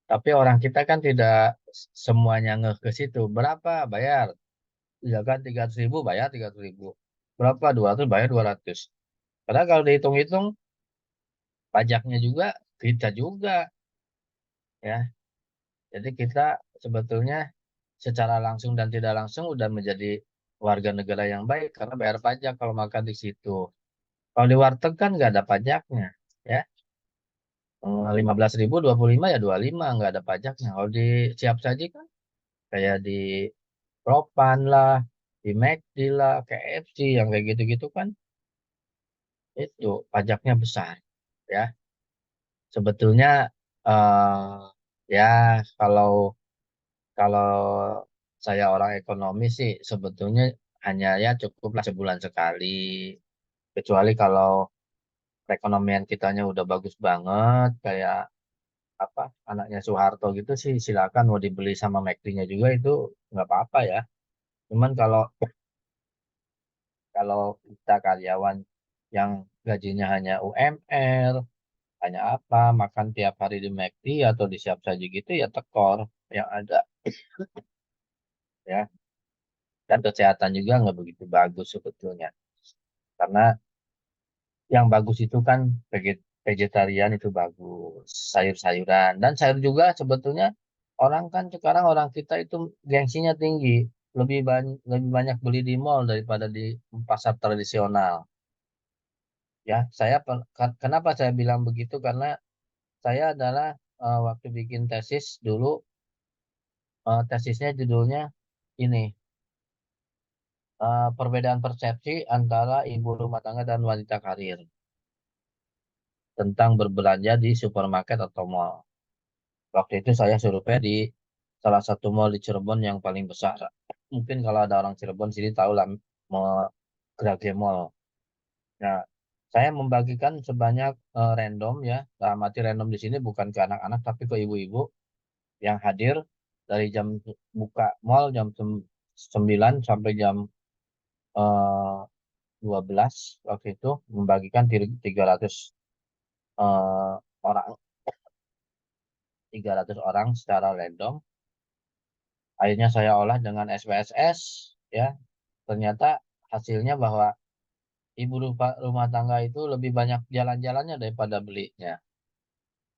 tapi orang kita kan tidak semuanya ngeh ke situ. Berapa bayar? Ya kan 300.000 bayar 300.000. Berapa? 200 bayar 200. Padahal kalau dihitung-hitung pajaknya juga kita juga ya. Jadi kita sebetulnya secara langsung dan tidak langsung udah menjadi warga negara yang baik karena bayar pajak kalau makan di situ. Kalau di warteg kan nggak ada pajaknya, ya. 15.000 25 ya 25, nggak ada pajaknya. Kalau di siap saji kan kayak di Ropan lah, di McD lah, KFC yang kayak gitu-gitu kan, itu pajaknya besar, ya. Sebetulnya, eh ya, kalau kalau saya orang ekonomi sih sebetulnya hanya ya cukuplah sebulan sekali. Kecuali kalau perekonomian kitanya udah bagus banget, kayak apa, anaknya Soeharto gitu sih, silakan mau dibeli sama McD-nya juga itu nggak apa-apa ya. Cuman kalau kalau kita karyawan yang gajinya hanya UMR, hanya apa, makan tiap hari di McD atau di siap saji gitu, ya tekor yang ada ya. Dan kesehatan juga nggak begitu bagus sebetulnya. Karena yang bagus itu kan vegetarian itu bagus, sayur-sayuran. Dan sayur juga sebetulnya, orang kan sekarang, orang kita itu gengsinya tinggi. Lebih banyak beli di mall daripada di pasar tradisional. Ya, kenapa saya bilang begitu? Karena saya adalah, waktu bikin tesis dulu, tesisnya judulnya ini, perbedaan persepsi antara ibu rumah tangga dan wanita karir tentang berbelanja di supermarket atau mall. Waktu itu saya survei di salah satu mall di Cirebon yang paling besar. Mungkin kalau ada orang Cirebon sini tahu lah, Mall Grage Mall. Nah, saya membagikan sebanyak, random ya, dalam arti random di sini bukan ke anak-anak tapi ke ibu-ibu yang hadir dari jam buka mall jam 9 sampai jam, eh, 12 waktu itu, membagikan 300, eh, orang 300 orang secara random. Akhirnya saya olah dengan SPSS ya. Ternyata hasilnya bahwa ibu rumah tangga itu lebih banyak jalan-jalannya daripada belinya.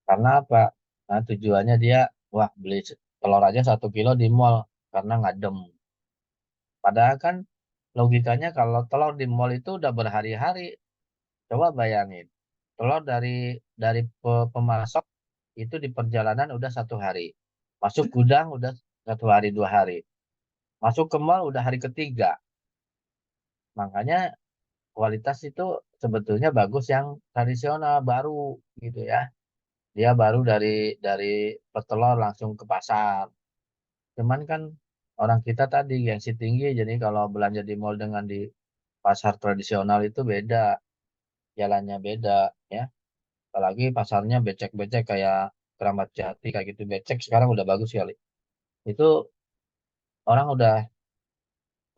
Karena apa? Nah, tujuannya dia, wah beli telur aja 1 kilo di mall karena ngadem. Padahal kan logikanya kalau telur di mall itu udah berhari-hari. Coba bayangin, telur dari pemasok itu di perjalanan udah 1 hari. Masuk gudang udah 1 hari 2 hari. Masuk ke mall udah hari ketiga. Makanya kualitas itu sebetulnya bagus yang tradisional baru gitu ya. Dia baru dari petelur langsung ke pasar. Cuman kan orang kita tadi gengsi tinggi, jadi kalau belanja di mall dengan di pasar tradisional itu beda, jalannya beda ya. Apalagi pasarnya becek-becek kayak Keramat Jati kayak gitu becek sekarang udah bagus kali. Itu orang udah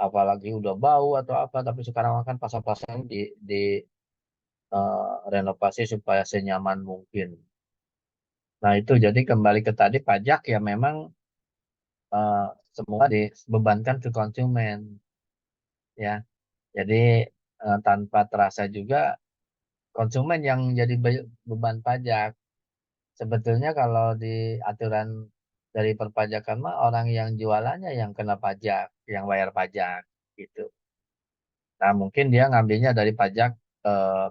apalagi udah bau atau apa, tapi sekarang kan pasar-pasar di renovasi supaya senyaman mungkin. Nah itu jadi kembali ke tadi pajak ya memang eh, semua dibebankan ke konsumen ya. Jadi tanpa terasa juga konsumen yang jadi beban pajak. Sebetulnya kalau di aturan dari perpajakan mah orang yang jualannya yang kena pajak, yang bayar pajak gitu. Nah mungkin dia ngambilnya dari pajak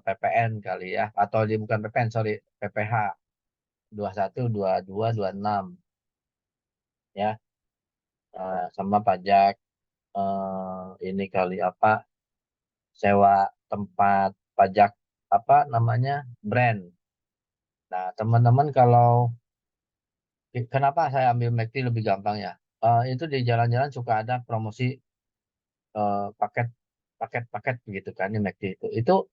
PPN kali ya, atau di bukan PPN sorry PPH 21, 22, 26 ya. Sama pajak ini kali apa sewa tempat pajak apa namanya brand. Nah teman-teman kalau kenapa saya ambil McD lebih gampang ya? Itu di jalan-jalan suka ada promosi paket paket begitu kan di McD itu. Itu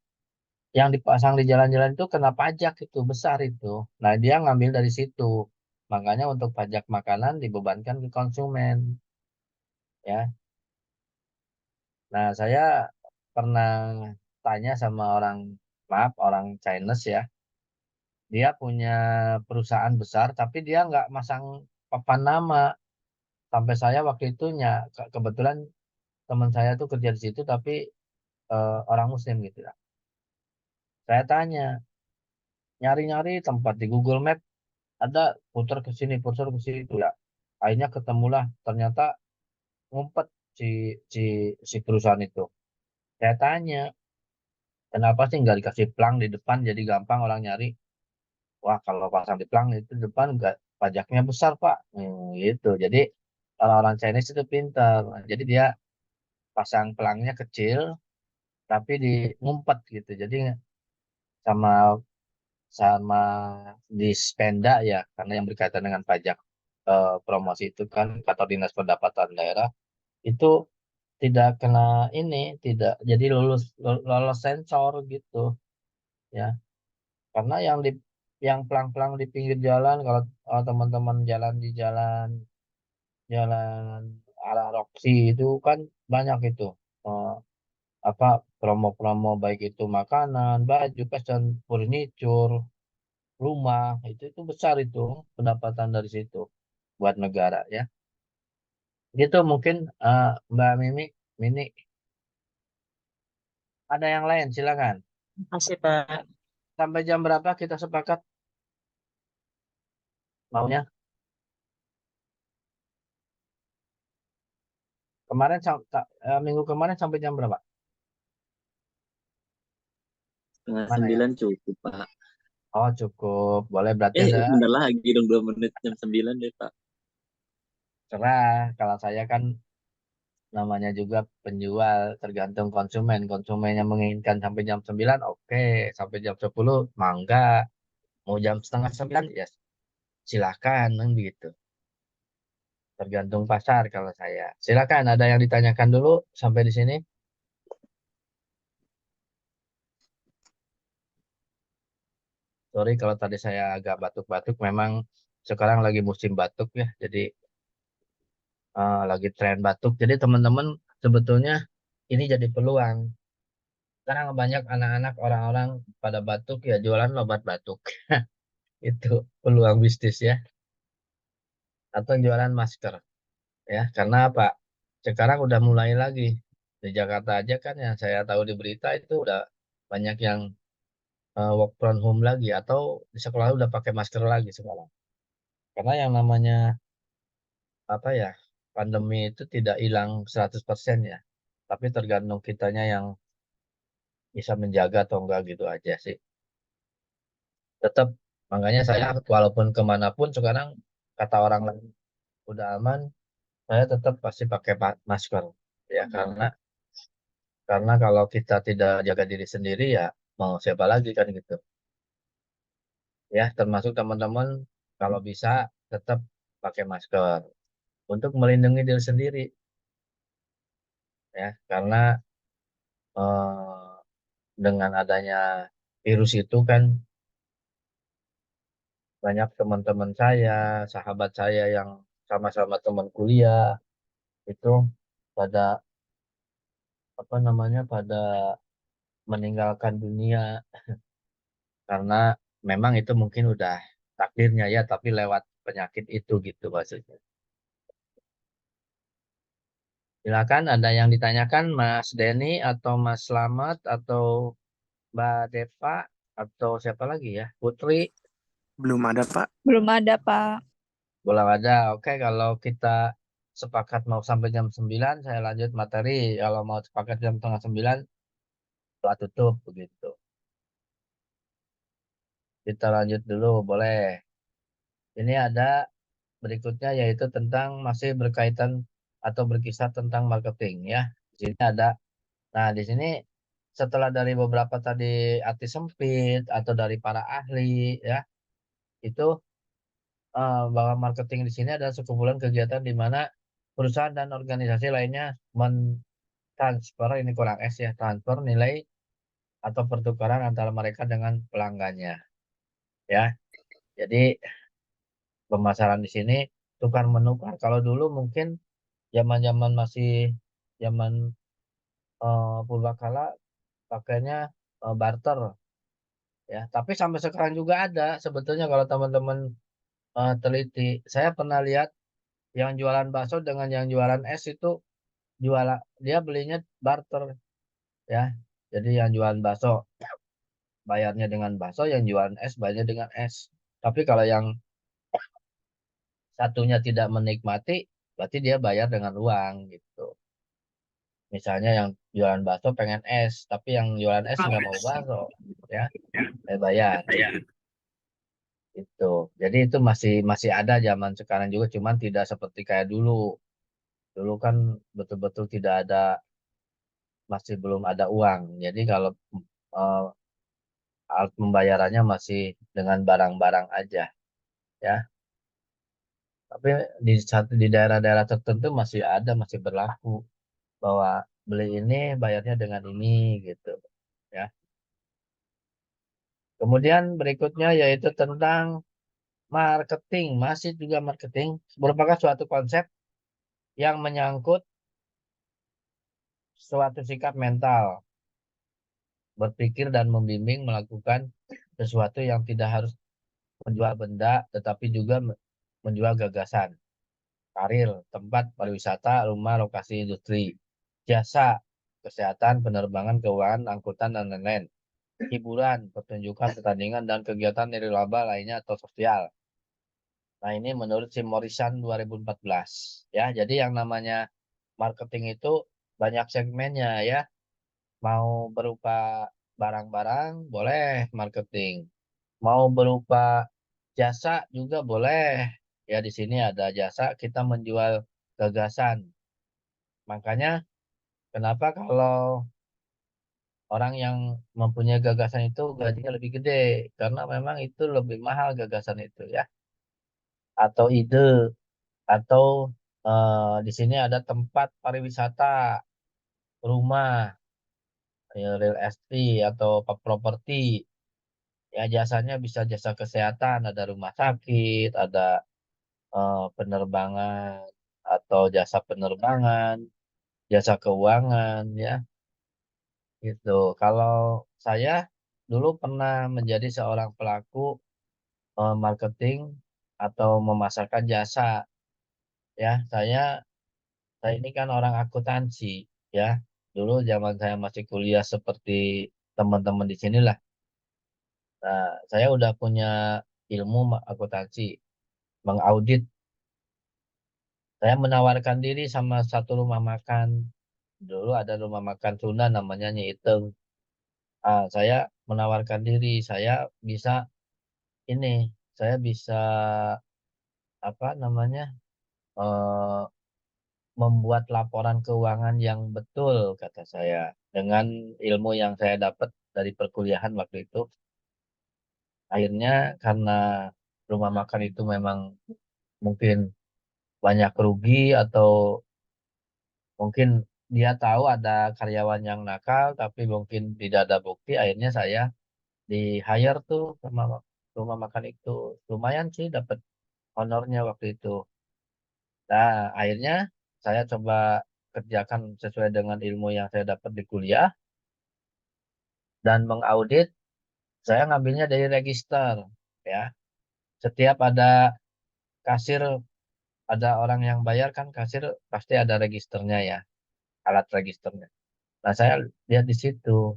yang dipasang di jalan-jalan itu kena pajak itu besar itu. Nah, dia ngambil dari situ. Makanya untuk pajak makanan dibebankan ke konsumen ya. Nah, saya pernah tanya sama orang maaf orang Chinese ya. Dia punya perusahaan besar tapi dia nggak masang papan nama. Sampai saya waktu itu kebetulan teman saya tuh kerja di situ tapi orang Muslim gitu ya. Saya tanya, nyari-nyari tempat di Google Map ada putar ke situ ya. Akhirnya ketemulah ternyata ngumpet si si si perusahaan itu. Saya tanya, kenapa sih nggak dikasih plang di depan jadi gampang orang nyari? Wah, kalau pasang di plang itu depan nggak pajaknya besar, Pak. Gitu. Jadi orang-orang Chinese itu pintar. Jadi dia pasang pelangnya kecil tapi di ngumpet gitu. Jadi sama sama di Spenda ya, karena yang berkaitan dengan pajak promosi itu kan kata Dinas Pendapatan Daerah itu tidak kena ini, tidak jadi lolos sensor gitu ya. Karena yang pelang-pelang di pinggir jalan kalau teman-teman jalan di jalan jalan arah Roxy itu kan banyak itu eh, apa promo-promo baik itu makanan, baju, fashion, furniture, rumah itu besar itu pendapatan dari situ buat negara ya. Gitu mungkin Mbak Mini ada yang lain silakan. Makasih, Pak. Sampai jam berapa kita sepakat maunya? Kemarin minggu kemarin sampai jam berapa? Setengah Mana ya? 9 cukup, Pak. Oh cukup, boleh berarti ada Bentar lagi dong 2 menit jam 9 deh, Pak. cerah. Kalau saya kan namanya juga penjual, tergantung konsumen. Konsumen yang menginginkan sampai jam 9, oke. Sampai jam 10, mangga. Mau jam setengah 9, ya silakan, kan gitu. Tergantung pasar kalau saya. Silakan, ada yang ditanyakan dulu sampai di sini. Sorry kalau tadi saya agak batuk-batuk, memang sekarang lagi musim batuk ya, jadi lagi tren batuk. Jadi teman-teman sebetulnya ini jadi peluang. Sekarang banyak anak-anak orang-orang pada batuk ya jualan obat batuk. Itu peluang bisnis ya. Atau jualan masker ya. Karena apa? Sekarang udah mulai lagi. Di Jakarta aja kan yang saya tahu di berita itu udah banyak yang work from home lagi atau di sekolah udah pakai masker lagi sekarang. Karena yang namanya apa ya, pandemi itu tidak hilang 100% ya. Tapi tergantung kitanya yang bisa menjaga atau enggak gitu aja sih. Tetap makanya saya walaupun kemanapun sekarang kata orang lain udah aman, saya tetap pasti pakai masker ya karena kalau kita tidak jaga diri sendiri ya mau siapa lagi kan gitu. Ya, termasuk teman-teman kalau bisa tetap pakai masker untuk melindungi diri sendiri ya karena eh, dengan adanya virus itu kan banyak teman-teman saya, sahabat saya yang sama-sama teman kuliah itu pada apa namanya pada meninggalkan dunia karena memang itu mungkin udah takdirnya ya tapi lewat penyakit itu gitu maksudnya. Silakan ada yang ditanyakan Mas Denny atau Mas Slamet atau Mbak Deva atau siapa lagi ya? Putri, Belum ada, Pak. Belum ada, Pak. boleh ada. Oke, kalau kita sepakat mau sampai jam 9, saya lanjut materi. Kalau mau sepakat jam setengah 9, setelah tutup begitu. Kita lanjut dulu, boleh. Ini ada berikutnya yaitu tentang masih berkaitan atau berkisar tentang marketing ya. Di sini ada. Nah, di sini setelah dari beberapa tadi arti sempit atau dari para ahli ya, itu bahwa marketing di sini adalah sekumpulan kegiatan di mana perusahaan dan organisasi lainnya mentransfer, ini kurang S ya, transfer nilai atau pertukaran antara mereka dengan pelanggannya ya. Jadi pemasaran di sini tukar menukar. Kalau dulu mungkin zaman-zaman masih zaman purbakala pakainya barter ya. Tapi sampai sekarang juga ada sebetulnya kalau teman-teman teliti. Saya pernah lihat yang jualan bakso dengan yang jualan es itu dia belinya barter ya. Jadi yang jualan bakso bayarnya dengan bakso, yang jualan es bayarnya dengan es. Tapi kalau yang satunya tidak menikmati, berarti dia bayar dengan uang gitu. Misalnya yang jualan bakso pengen es, tapi yang jualan es nggak mau bakso, ya, saya bayar. Itu. Jadi itu masih masih ada zaman sekarang juga, cuman tidak seperti kayak dulu. Dulu kan betul-betul tidak ada, masih belum ada uang. Jadi kalau eh, alat pembayarannya masih dengan barang-barang aja, ya. Tapi di daerah-daerah tertentu masih ada, masih berlaku bahwa beli ini bayarnya dengan ini gitu, ya. Kemudian berikutnya yaitu tentang marketing, masih juga marketing merupakan suatu konsep yang menyangkut suatu sikap mental, berpikir dan membimbing melakukan sesuatu yang tidak harus menjual benda, tetapi juga menjual gagasan, karir, tempat pariwisata, rumah, lokasi industri, jasa, kesehatan, penerbangan, keuangan, angkutan, dan lain-lain, hiburan, pertunjukan, pertandingan, dan kegiatan nirlaba lainnya atau sosial. Nah, ini menurut Sim Morrison 2014. Ya, jadi yang namanya marketing itu banyak segmennya ya. Mau berupa barang-barang, boleh marketing. Mau berupa jasa juga boleh. Ya, di sini ada jasa, kita menjual gagasan. Makanya kenapa kalau orang yang mempunyai gagasan itu gajinya lebih gede? Karena memang itu lebih mahal gagasan itu ya. Atau ide, atau di sini ada tempat pariwisata, rumah, ya, real estate atau properti. Ya jasanya bisa jasa kesehatan, ada rumah sakit, ada penerbangan atau jasa penerbangan, jasa keuangan ya gitu. Kalau saya dulu pernah menjadi seorang pelaku marketing atau memasarkan jasa ya. Saya ini kan orang akuntansi ya. dulu zaman saya masih kuliah seperti teman-teman di sini lah. Nah, saya udah punya ilmu akuntansi, mengaudit. Saya menawarkan diri sama satu rumah makan. Dulu ada rumah makan Sunda namanya Nyi Iteng. Saya menawarkan diri, saya bisa ini, saya bisa apa namanya, eh, membuat laporan keuangan yang betul, kata saya. Dengan ilmu yang saya dapat dari perkuliahan waktu itu, akhirnya karena rumah makan itu memang mungkin banyak rugi atau mungkin dia tahu ada karyawan yang nakal, tapi mungkin tidak ada bukti, akhirnya saya di hire tuh sama rumah makan itu. Lumayan sih dapat honornya waktu itu. Nah, akhirnya saya coba kerjakan sesuai dengan ilmu yang saya dapat di kuliah dan mengaudit. Saya ngambilnya dari register, ya. Setiap ada kasir, ada orang yang bayar kan kasir pasti ada registernya ya, alat registernya. Nah, saya lihat di situ.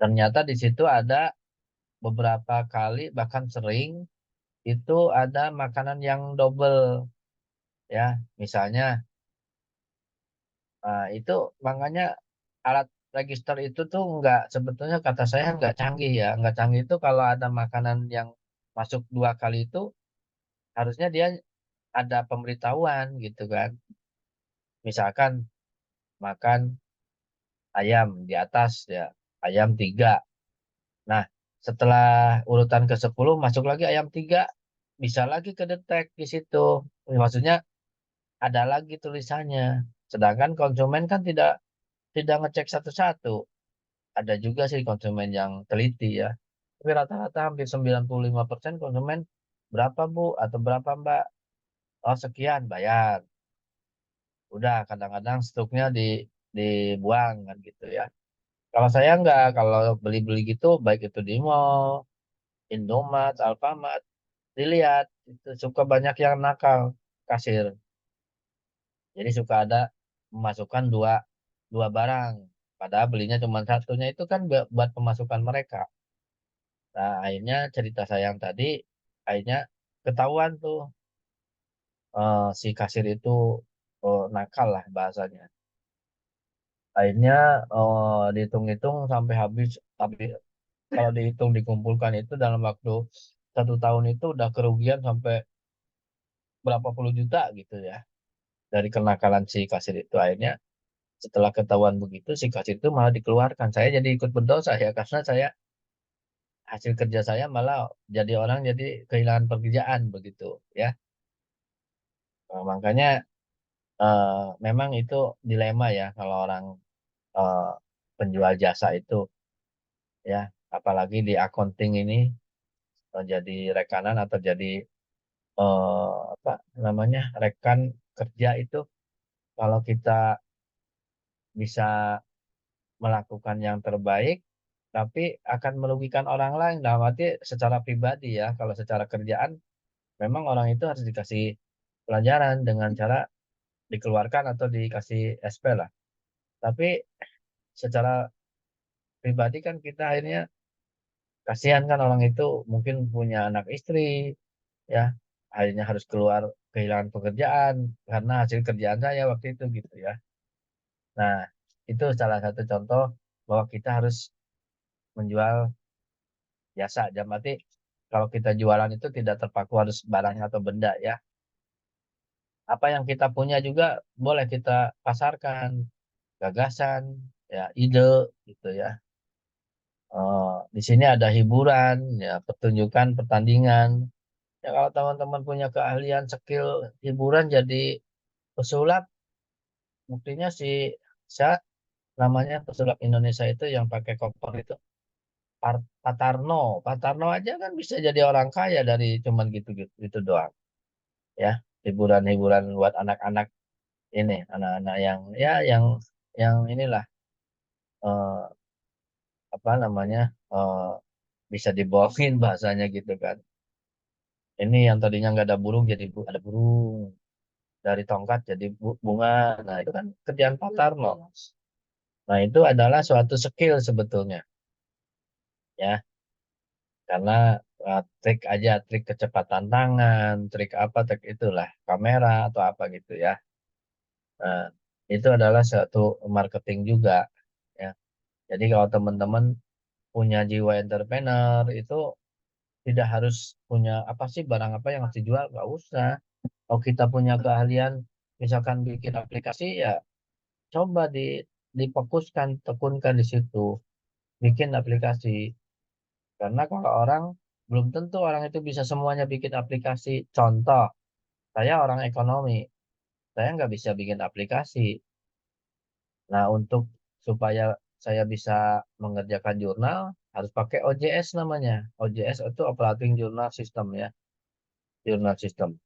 Ternyata di situ ada beberapa kali bahkan sering itu ada makanan yang double, ya. Misalnya itu makanya alat register itu tuh nggak, sebetulnya kata saya nggak canggih ya. Nggak canggih itu kalau ada makanan yang masuk 2 kali itu harusnya dia ada pemberitahuan gitu kan. Misalkan makan ayam di atas ya, ayam 3. Nah, setelah urutan ke-10 masuk lagi ayam 3, bisa lagi kedetek di situ. Maksudnya ada lagi tulisannya. Sedangkan konsumen kan tidak ngecek satu-satu. Ada juga sih konsumen yang teliti ya. Tapi rata-rata hampir 95% konsumen, berapa Bu atau berapa Mbak? Oh sekian, bayar. Udah kadang-kadang struknya dibuang kan gitu ya. Kalau saya enggak, kalau beli-beli gitu baik itu di mall, Indomaret, Alfamart, dilihat itu suka banyak yang nakal kasir. Jadi suka ada memasukkan dua dua barang. Padahal belinya cuma satunya, itu kan buat pemasukan mereka. Nah, akhirnya cerita saya yang tadi, akhirnya ketahuan tuh si kasir itu nakal lah bahasanya. Akhirnya dihitung-hitung sampai habis, habis kalau dihitung dikumpulkan itu dalam waktu 1 tahun itu udah kerugian sampai berapa puluh juta gitu ya dari kenakalan si kasir itu. Akhirnya setelah ketahuan begitu si kasir itu malah dikeluarkan. Saya jadi ikut berdosa ya karena saya hasil kerja saya malah jadi orang jadi kehilangan pekerjaan begitu ya. Nah, makanya memang itu dilema ya kalau orang eh, penjual jasa itu ya, apalagi di accounting ini jadi rekanan atau jadi apa namanya rekan kerja itu, kalau kita bisa melakukan yang terbaik tapi akan merugikan orang lain, dalam arti secara pribadi ya. Kalau secara kerjaan memang orang itu harus dikasih pelajaran dengan cara dikeluarkan atau dikasih SP lah. Tapi secara pribadi kan kita akhirnya kasihan kan, orang itu mungkin punya anak istri ya, akhirnya harus keluar kehilangan pekerjaan karena hasil kerjaan saya waktu itu gitu ya. Nah, itu salah satu contoh bahwa kita harus menjual jasa. Jam mati kalau kita jualan itu tidak terpaku harus barang atau benda ya. Apa yang kita punya juga boleh kita pasarkan, gagasan, ya ide gitu ya. Di sini ada hiburan, ya pertunjukan, pertandingan. Ya kalau teman-teman punya keahlian, skill hiburan jadi pesulap, buktinya si saya namanya pesulap Indonesia itu yang pakai koper itu Patarno. Patarno aja kan bisa jadi orang kaya dari cuman gitu-gitu itu doang. Ya, hiburan-hiburan buat anak-anak ini, anak-anak yang ya yang inilah eh, apa namanya eh, bisa dibohongin bahasanya gitu kan. Ini yang tadinya nggak ada burung jadi ada burung. dari tongkat jadi bunga. Nah, itu kan kerjaan Pak Tarno. Nah, itu adalah suatu skill sebetulnya, ya. Karena trik kecepatan tangan, trik apa, trik itulah, kamera atau apa gitu ya. Nah, itu adalah satu marketing juga, ya. Jadi kalau teman-teman punya jiwa entrepreneur itu tidak harus punya apa sih, barang apa yang harus dijual, nggak usah. Kalau kita punya keahlian, misalkan bikin aplikasi, ya coba difokuskan, tekunkan di situ, bikin aplikasi. Karena kalau orang, belum tentu orang itu bisa semuanya bikin aplikasi. Contoh, saya orang ekonomi, saya nggak bisa bikin aplikasi. Nah, untuk supaya saya bisa mengerjakan jurnal, harus pakai OJS namanya. OJS itu Operating Journal System, ya, jurnal system.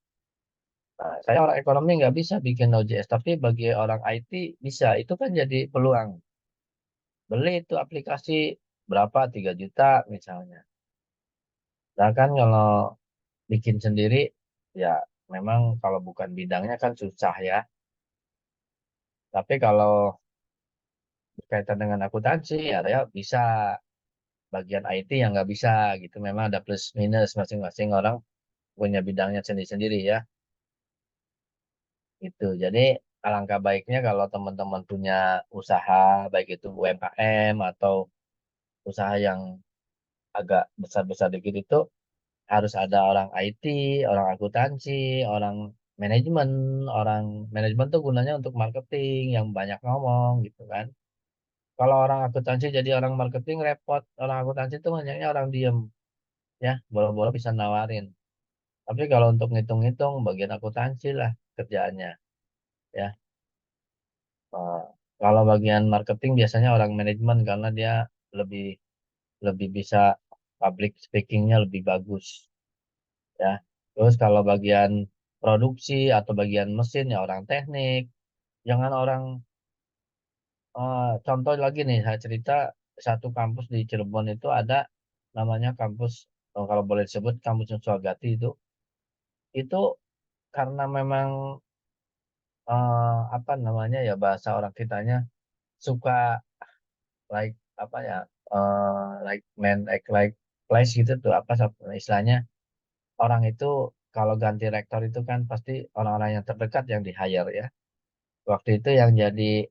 Nah, saya orang ekonomi nggak bisa bikin OJS, tapi bagi orang IT bisa. Itu kan jadi peluang. Beli itu aplikasi berapa, 3 juta misalnya. Nah kan kalau bikin sendiri, ya memang kalau bukan bidangnya kan susah ya. Tapi kalau berkaitan dengan akuntansi, ya saya bisa. Bagian IT yang nggak bisa gitu. Memang ada plus minus, masing-masing orang punya bidangnya sendiri-sendiri ya. Gitu. Jadi alangkah baiknya kalau teman-teman punya usaha, baik itu UMKM atau usaha yang agak besar-besar dikit, itu harus ada orang IT, orang akuntansi, orang manajemen. Orang manajemen tuh gunanya untuk marketing yang banyak ngomong gitu kan. Kalau orang akuntansi jadi orang marketing repot. Orang akuntansi tuh banyaknya orang diem, ya, boro-boro bisa nawarin. Tapi kalau untuk ngitung-ngitung, bagian akuntansi lah kerjaannya, ya. Eh, Kalau bagian marketing biasanya orang manajemen, karena dia lebih lebih bisa public speakingnya lebih bagus, ya. Terus kalau bagian produksi atau bagian mesin, ya orang teknik. Jangan orang, contoh lagi nih, saya cerita satu kampus di Cirebon itu ada namanya kampus, kalau boleh disebut kampus Nusa itu. Itu karena memang, apa namanya ya, bahasa orang kitanya suka like apa ya, like man act like place gitu tuh, apa istilahnya, orang itu kalau ganti rektor itu kan pasti orang-orang yang terdekat yang di hire ya. Waktu itu yang jadi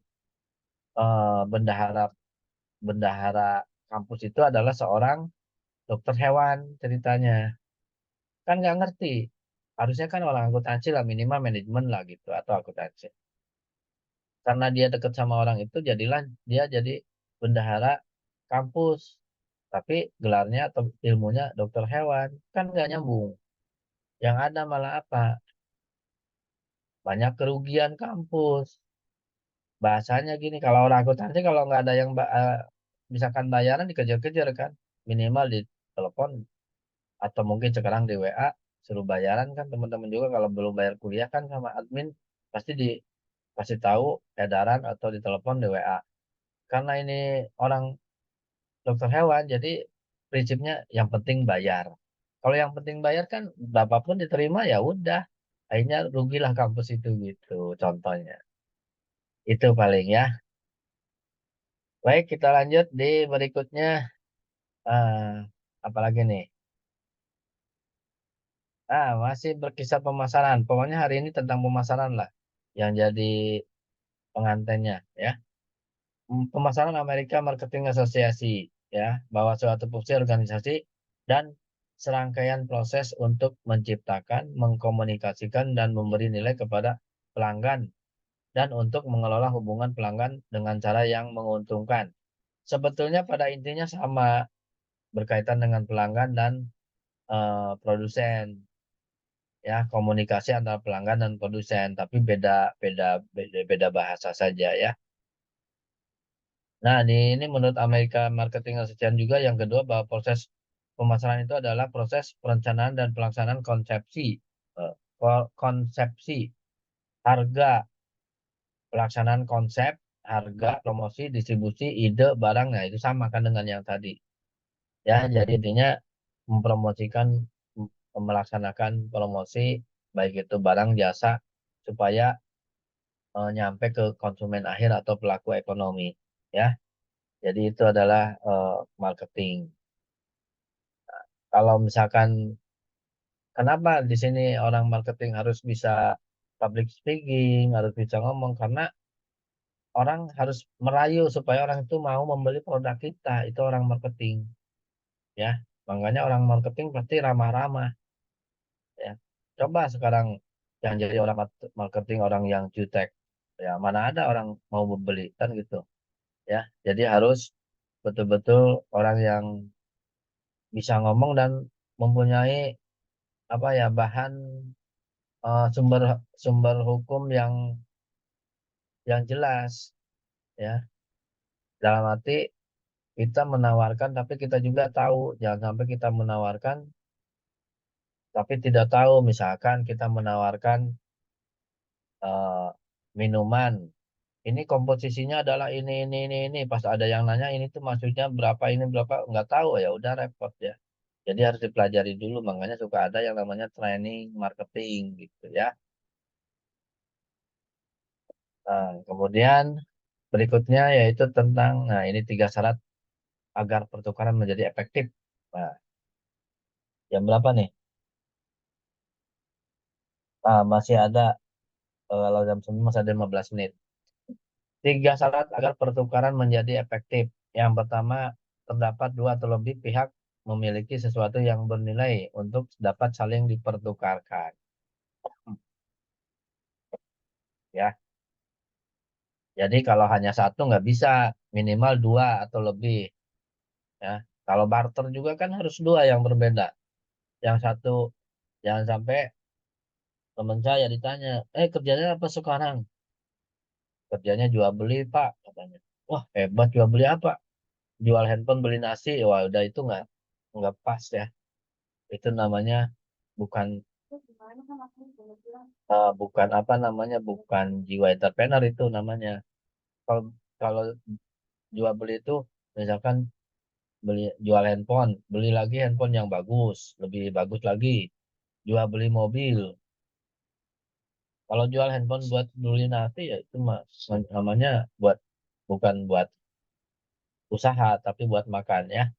bendahara bendahara kampus itu adalah seorang dokter hewan ceritanya. Kan nggak ngerti, harusnya kan orang akuntansi lah, minimal manajemen lah gitu atau akuntansi. Karena dia dekat sama orang itu, jadilah dia jadi bendahara kampus. Tapi gelarnya atau ilmunya dokter hewan. Kan nggak nyambung. Yang ada malah apa? Banyak kerugian kampus. Bahasanya gini, kalau orang akuntansi kalau nggak ada yang misalkan bayaran dikejar-kejar kan. Minimal di telepon atau mungkin sekarang di WA suruh bayaran kan. Teman-teman juga kalau belum bayar kuliah kan sama admin pasti dikasih tahu edaran atau di telepon di WA. Karena ini orang dokter hewan, jadi prinsipnya yang penting bayar. Kalau yang penting bayar kan berapapun diterima, ya udah. Akhirnya rugilah kampus itu gitu contohnya. Itu paling ya. Baik, kita lanjut di berikutnya. Apalagi nih? Masih berkisar pemasaran. Pokoknya hari ini tentang pemasaran lah yang jadi pengantennya ya. Pemasaran Amerika Marketing Association, ya, bahwa suatu fungsi organisasi dan serangkaian proses untuk menciptakan, mengkomunikasikan dan memberi nilai kepada pelanggan, dan untuk mengelola hubungan pelanggan dengan cara yang menguntungkan. Sebetulnya pada intinya sama, berkaitan dengan pelanggan dan produsen, ya, komunikasi antara pelanggan dan produsen, tapi beda bahasa saja ya. Nah, ini menurut Amerika Marketing Association juga yang kedua, bahwa proses pemasaran itu adalah proses perencanaan dan pelaksanaan eh, konsepsi, harga, pelaksanaan konsep, harga, promosi, distribusi, ide, barang. Nah, itu sama kan dengan yang tadi. Ya, jadi intinya mempromosikan, melaksanakan promosi, baik itu barang, jasa, supaya nyampe ke konsumen akhir atau pelaku ekonomi, ya. Jadi itu adalah marketing. Kalau misalkan kenapa di sini orang marketing harus bisa public speaking, harus bisa ngomong, karena orang harus merayu supaya orang itu mau membeli produk kita, itu orang marketing, ya. Makanya orang marketing pasti ramah-ramah, ya. Coba sekarang yang jadi orang marketing orang yang jutek, ya mana ada orang mau membeli kan gitu, ya. Jadi harus betul-betul orang yang bisa ngomong dan mempunyai apa ya bahan sumber sumber hukum yang jelas, ya. Dalam arti kita menawarkan tapi kita juga tahu, jangan sampai kita menawarkan tapi tidak tahu. Misalkan kita menawarkan eh, minuman, ini komposisinya adalah ini, pas ada yang nanya ini tuh maksudnya berapa, ini berapa, nggak tahu, ya udah repot, ya. Jadi harus dipelajari dulu, makanya suka ada yang namanya training marketing gitu, ya. Nah, kemudian berikutnya yaitu tentang, nah ini 3 syarat agar pertukaran menjadi efektif. Nah, jam berapa nih? Nah, masih ada, kalau jam 9 masih ada 15 menit. 3 syarat agar pertukaran menjadi efektif. Yang pertama, terdapat 2 atau lebih pihak memiliki sesuatu yang bernilai untuk dapat saling dipertukarkan. Ya, jadi kalau hanya satu nggak bisa, minimal 2 atau lebih. Ya, kalau barter juga kan harus 2 yang berbeda. Yang satu, jangan sampai teman saya ditanya, kerjanya apa sekarang? Kerjanya jual beli Pak, katanya. Wah hebat, jual beli apa? Jual handphone beli nasi. Wah udah itu nggak pas, ya. Itu namanya bukan bukan apa namanya, bukan jiwa entrepreneur itu namanya. Kalau kalau jual beli itu misalkan jual handphone, beli lagi handphone yang bagus, lebih bagus lagi, jual beli mobil. Kalau jual handphone buat beli nasi ya itu mah namanya bukan buat usaha tapi buat makan, ya.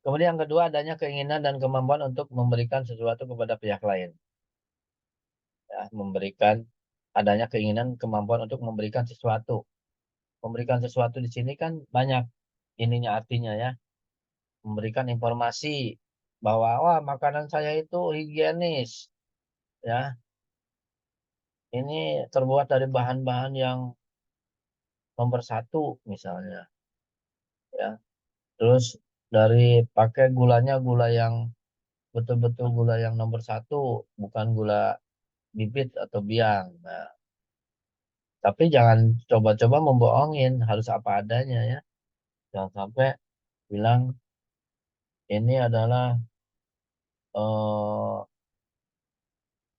Kemudian yang kedua, adanya keinginan dan kemampuan untuk memberikan sesuatu kepada pihak lain. Ya, adanya keinginan kemampuan untuk memberikan sesuatu. Memberikan sesuatu di sini kan banyak ininya artinya, ya. Memberikan informasi bahwa wah makanan saya itu higienis, ya. Ini terbuat dari bahan-bahan yang nomor 1 misalnya, ya. Terus dari pakai gulanya gula yang betul-betul gula yang nomor 1, bukan gula bibit atau biang. Nah, tapi jangan coba-coba membohongin, harus apa adanya, ya. Jangan sampai bilang ini adalah eh,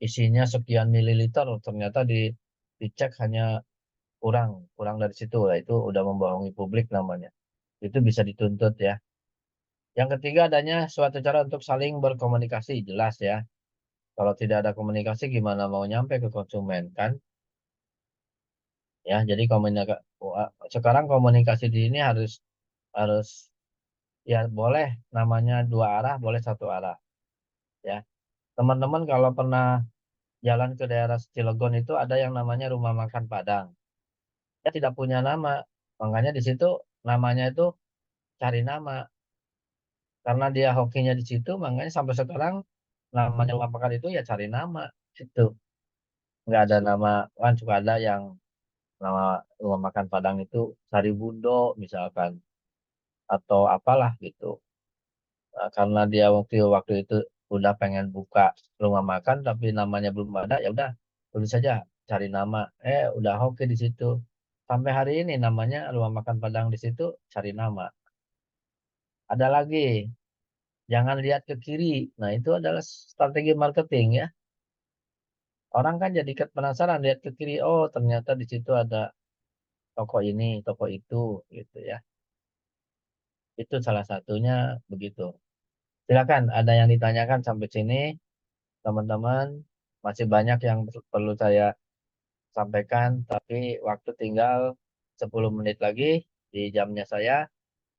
isinya sekian mililiter, ternyata dicek hanya kurang, kurang dari situ. Lah, itu udah membohongi publik namanya. Itu bisa dituntut, ya. Yang ketiga, adanya suatu cara untuk saling berkomunikasi, jelas, ya. Kalau tidak ada komunikasi, gimana mau nyampe ke konsumen, kan? Ya, jadi sekarang komunikasi di ini harus harus ya boleh namanya 2 arah, boleh 1 arah, ya. Teman-teman kalau pernah jalan ke daerah Cilegon itu ada yang namanya Rumah Makan Padang. Dia tidak punya nama, makanya di situ namanya itu cari nama. Karena dia hokinya di situ, makanya sampai sekarang namanya Rumah Makan itu ya cari nama. Itu nggak ada nama, kan suka ada yang nama Rumah Makan Padang itu Sari Bundo misalkan, atau apalah gitu. Nah, karena dia waktu waktu itu udah pengen buka rumah makan tapi namanya belum ada, ya udah tulis saja cari nama. Udah oke di situ. Sampai hari ini namanya Rumah Makan Padang di situ cari nama. Ada lagi, jangan lihat ke kiri. Nah, itu adalah strategi marketing, ya. Orang kan jadi penasaran lihat ke kiri, oh ternyata di situ ada toko ini, toko itu, gitu, ya. Itu salah satunya begitu. Silakan, ada yang ditanyakan sampai sini, teman-teman. Masih banyak yang perlu saya sampaikan, tapi waktu tinggal 10 menit lagi di jamnya saya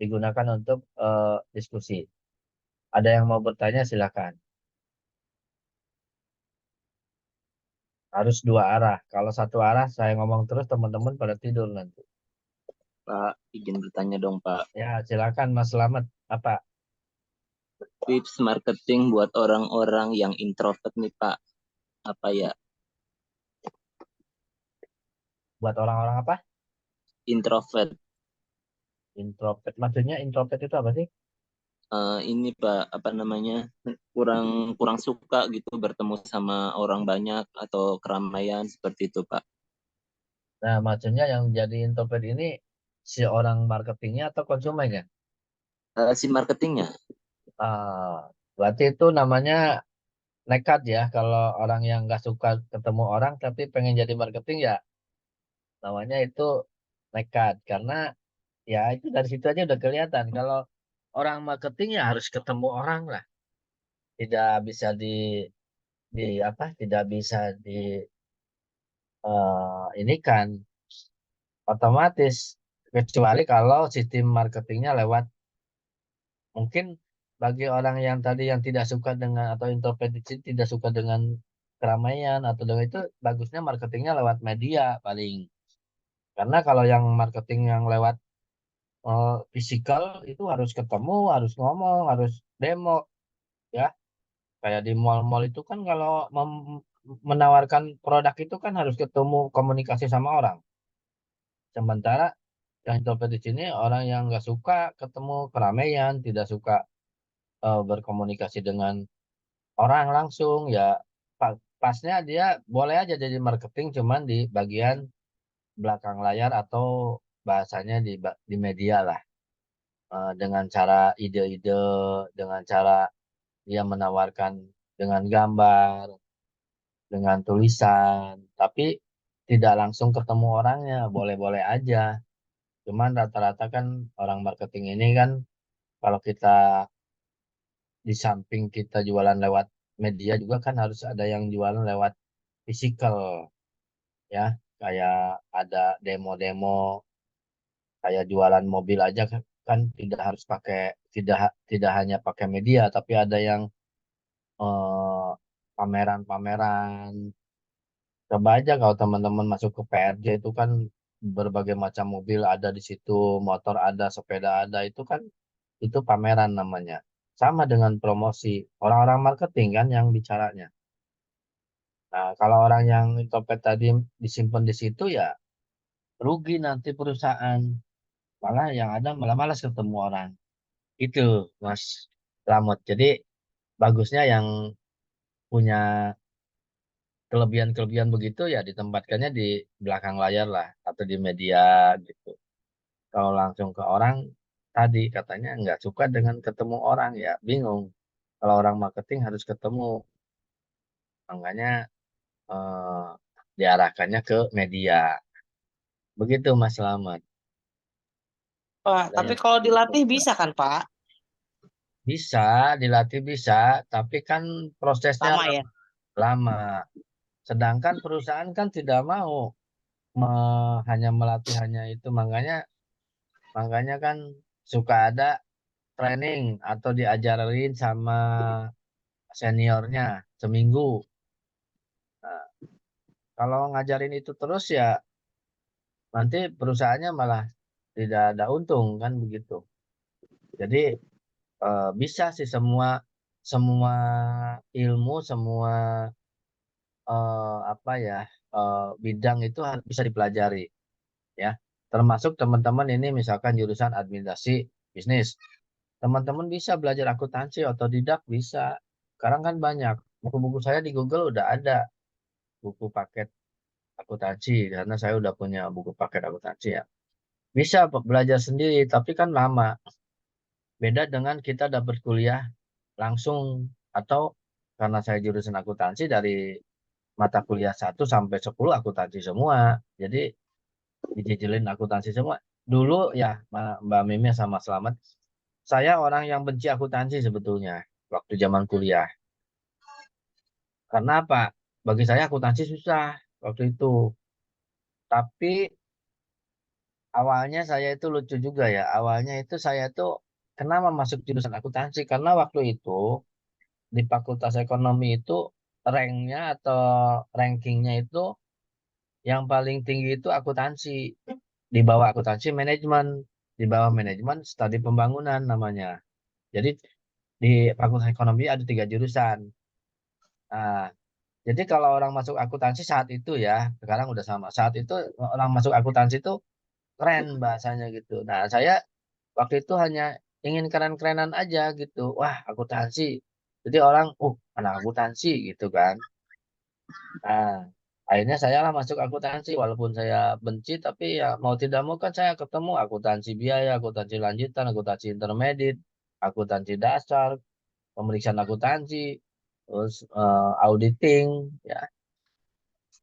digunakan untuk diskusi. Ada yang mau bertanya silakan. Harus dua arah. Kalau satu arah saya ngomong terus teman-teman pada tidur nanti. Pak, izin bertanya dong, Pak. Ya, silakan Mas Slamet. Apa? Tips marketing buat orang-orang yang introvert nih, Pak. Apa ya? Buat orang-orang apa? Introvert. Introvert. Maksudnya introvert itu apa sih? Ini Pak, apa namanya? Kurang suka gitu bertemu sama orang banyak atau keramaian seperti itu, Pak. Nah, maksudnya yang jadi introvert ini si orang marketingnya atau konsumennya? Si marketingnya. Berarti itu namanya nekat ya. Kalau orang yang nggak suka ketemu orang tapi pengen jadi marketing ya namanya itu nekat. Karena ya itu dari situ aja udah kelihatan. Kalau orang marketing ya harus ketemu orang lah. Tidak bisa di apa? Tidak bisa di ini kan otomatis kecuali kalau sistem marketingnya lewat mungkin bagi orang yang tadi yang tidak suka dengan atau introvert tidak suka dengan keramaian atau dengan itu bagusnya marketingnya lewat media paling. Karena kalau yang marketing yang lewat fisikal itu harus ketemu, harus ngomong, harus demo ya. Kayak di mall-mall itu kan kalau menawarkan produk itu kan harus ketemu komunikasi sama orang. Sementara yang introvert di sini orang yang nggak suka ketemu keramaian, tidak suka berkomunikasi dengan orang langsung ya pasnya dia boleh aja jadi marketing cuman di bagian belakang layar atau bahasanya di media lah. Dengan cara ide-ide, dengan cara dia menawarkan dengan gambar, dengan tulisan, tapi tidak langsung ketemu orangnya, boleh-boleh aja. Cuman rata-rata kan orang marketing ini kan kalau kita di samping kita jualan lewat media juga kan harus ada yang jualan lewat physical ya. Kayak ada demo-demo kayak jualan mobil aja kan tidak harus pakai tidak hanya pakai media tapi ada yang eh, pameran-pameran. Coba aja kalau teman-teman masuk ke PRJ itu kan berbagai macam mobil ada di situ, motor ada, sepeda ada, itu kan itu pameran namanya. Sama dengan promosi, orang-orang marketing kan yang bicaranya. Nah, kalau orang yang introvert tadi disimpan di situ ya rugi nanti perusahaan. Malah yang ada malah malas ketemu orang. Itu Mas Lamot. Jadi bagusnya yang punya kelebihan-kelebihan begitu ya ditempatkannya di belakang layar lah atau di media gitu. Kalau langsung ke orang tadi katanya nggak suka dengan ketemu orang ya bingung. Kalau orang marketing harus ketemu, makanya eh, diarahkannya ke media. Begitu Mas Slamet. Pak, Ada tapi yang kalau dilatih bisa kan, Pak? bisa dilatih bisa, tapi kan prosesnya Lama ya. lama. Sedangkan perusahaan kan tidak mau hanya melatih hanya itu, makanya kan suka ada training atau diajarin sama seniornya seminggu. Nah, kalau ngajarin itu terus ya nanti perusahaannya malah tidak ada untung kan begitu. Jadi bisa sih semua semua ilmu, semua apa ya bidang itu bisa dipelajari ya. Termasuk teman-teman ini misalkan jurusan administrasi bisnis. Teman-teman bisa belajar akuntansi otodidak bisa. Sekarang kan banyak. Buku-buku saya di Google udah ada buku paket akuntansi karena saya udah punya buku paket akuntansi ya. Bisa belajar sendiri tapi kan lama. Beda dengan kita dapat kuliah langsung atau karena saya jurusan akuntansi dari mata kuliah 1 sampai 10 akuntansi semua. Jadi dijijilin akuntansi semua. Dulu ya Mbak Mimi sama Selamat, saya orang yang benci akuntansi sebetulnya waktu zaman kuliah. Karena apa? Bagi saya akuntansi susah waktu itu. Tapi awalnya saya itu lucu juga ya. Awalnya itu saya tuh kenapa masuk jurusan akuntansi? Karena waktu itu di Fakultas Ekonomi itu ranknya atau rankingnya itu yang paling tinggi itu akuntansi. Di bawah akuntansi manajemen. Di bawah manajemen studi pembangunan namanya. Jadi di Fakultas Ekonomi ada 3 jurusan. Nah, jadi kalau orang masuk akuntansi saat itu ya, sekarang udah sama. Saat itu orang masuk akuntansi itu keren bahasanya gitu. Nah, saya waktu itu hanya ingin keren-kerenan aja gitu. Wah, akuntansi. Jadi orang, anak akuntansi gitu kan. Nah, akhirnya saya lah masuk akuntansi. Walaupun saya benci, tapi ya mau tidak mau kan saya ketemu akuntansi biaya, akuntansi lanjutan, akuntansi intermediate, akuntansi dasar, pemeriksaan akuntansi, terus auditing, ya,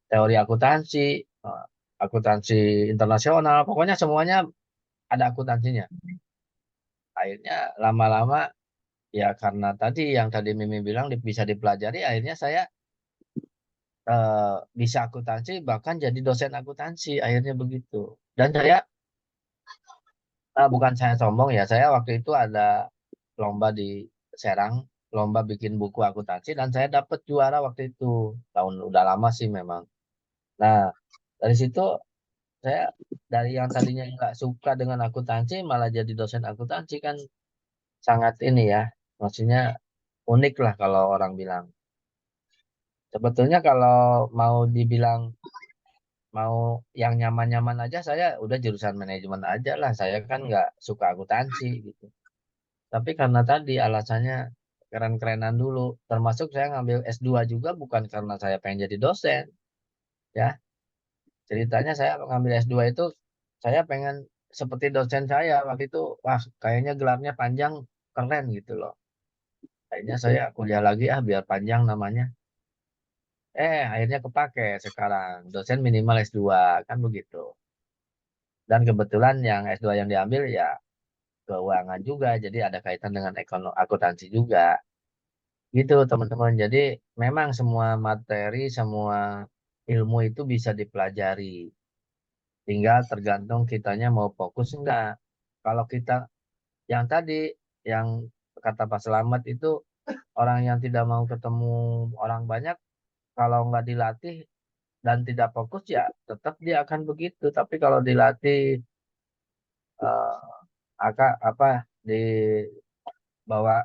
teori akuntansi, akuntansi internasional, pokoknya semuanya ada akuntansinya. Akhirnya lama-lama ya karena tadi yang tadi Mimi bilang bisa dipelajari, akhirnya saya bisa akuntansi bahkan jadi dosen akuntansi akhirnya begitu. Dan saya bukan saya sombong ya, saya waktu itu ada lomba di Serang, lomba bikin buku akuntansi dan saya dapat juara waktu itu. Tahun udah lama sih memang. Nah, dari situ saya dari yang tadinya nggak suka dengan akuntansi malah jadi dosen akuntansi kan sangat ini ya, maksudnya unik lah kalau orang bilang. Sebetulnya kalau mau dibilang mau yang nyaman-nyaman aja saya udah jurusan manajemen aja lah. Saya kan nggak suka akuntansi gitu. Tapi karena tadi alasannya keren-kerenan dulu. Termasuk saya ngambil S2 juga bukan karena saya pengen jadi dosen. Ya, ceritanya saya ngambil S2 itu saya pengen seperti dosen saya waktu itu. Wah, kayaknya gelarnya panjang, keren gitu loh. Akhirnya saya kuliah lagi biar panjang namanya. Akhirnya kepake sekarang. Dosen minimal S2 kan begitu. Dan kebetulan yang S2 yang diambil ya keuangan juga, jadi ada kaitan dengan akuntansi juga. Gitu teman-teman. Jadi memang semua materi, semua ilmu itu bisa dipelajari. Tinggal tergantung kitanya mau fokus enggak. Kalau kita yang tadi, yang kata Pak Selamat itu orang yang tidak mau ketemu orang banyak, kalau nggak dilatih dan tidak fokus ya tetap dia akan begitu. Tapi kalau dilatih eh, apa dibawa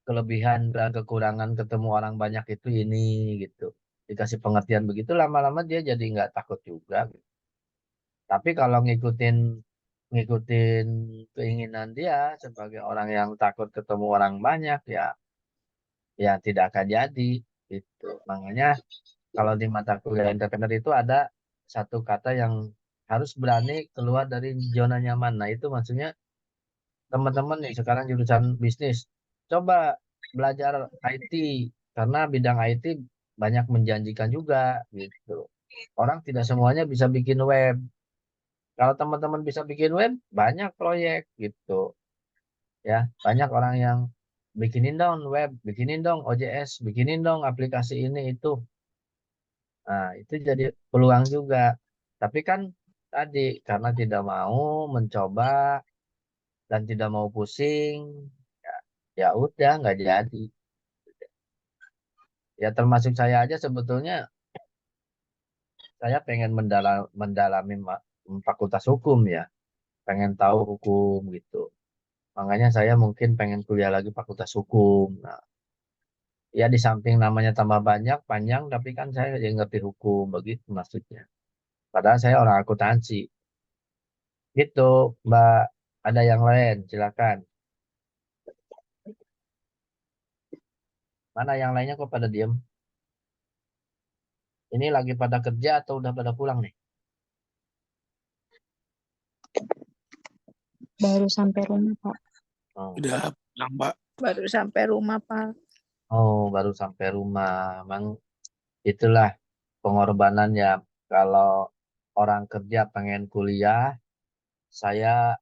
kelebihan dan kekurangan ketemu orang banyak itu ini gitu. Dikasih pengertian begitu lama-lama dia jadi nggak takut juga gitu. Tapi kalau ngikutin ngikutin keinginan dia sebagai orang yang takut ketemu orang banyak ya tidak akan jadi gitu. Makanya kalau di mata kuliah entrepreneur itu ada satu kata yang harus berani keluar dari zona nyaman. Nah, itu maksudnya teman-teman nih sekarang jurusan bisnis, coba belajar IT karena bidang IT banyak menjanjikan juga gitu. Orang tidak semuanya bisa bikin web. Kalau teman-teman bisa bikin web, banyak proyek gitu ya. Banyak orang yang bikinin dong web, bikinin dong OJS, bikinin dong aplikasi ini itu. Nah, itu jadi peluang juga. Tapi kan tadi karena tidak mau mencoba dan tidak mau pusing, ya, ya udah nggak jadi. Ya termasuk saya aja sebetulnya saya pengen mendalami fakultas hukum ya, pengen tahu hukum gitu. Makanya saya mungkin pengen kuliah lagi fakultas hukum. Nah, ya di samping namanya tambah banyak, panjang, tapi kan saya jadi ngerti hukum begitu maksudnya. Padahal saya orang akuntansi. Gitu, Mbak. Ada yang lain, silakan. Mana yang lainnya kok pada diem? Ini lagi pada kerja atau udah pada pulang nih? Baru sampai rumah, Pak. Oh, Udah pulang, Pak. Baru sampai rumah, Pak. baru sampai rumah. Memang itulah pengorbanan ya. Kalau orang kerja pengen kuliah, saya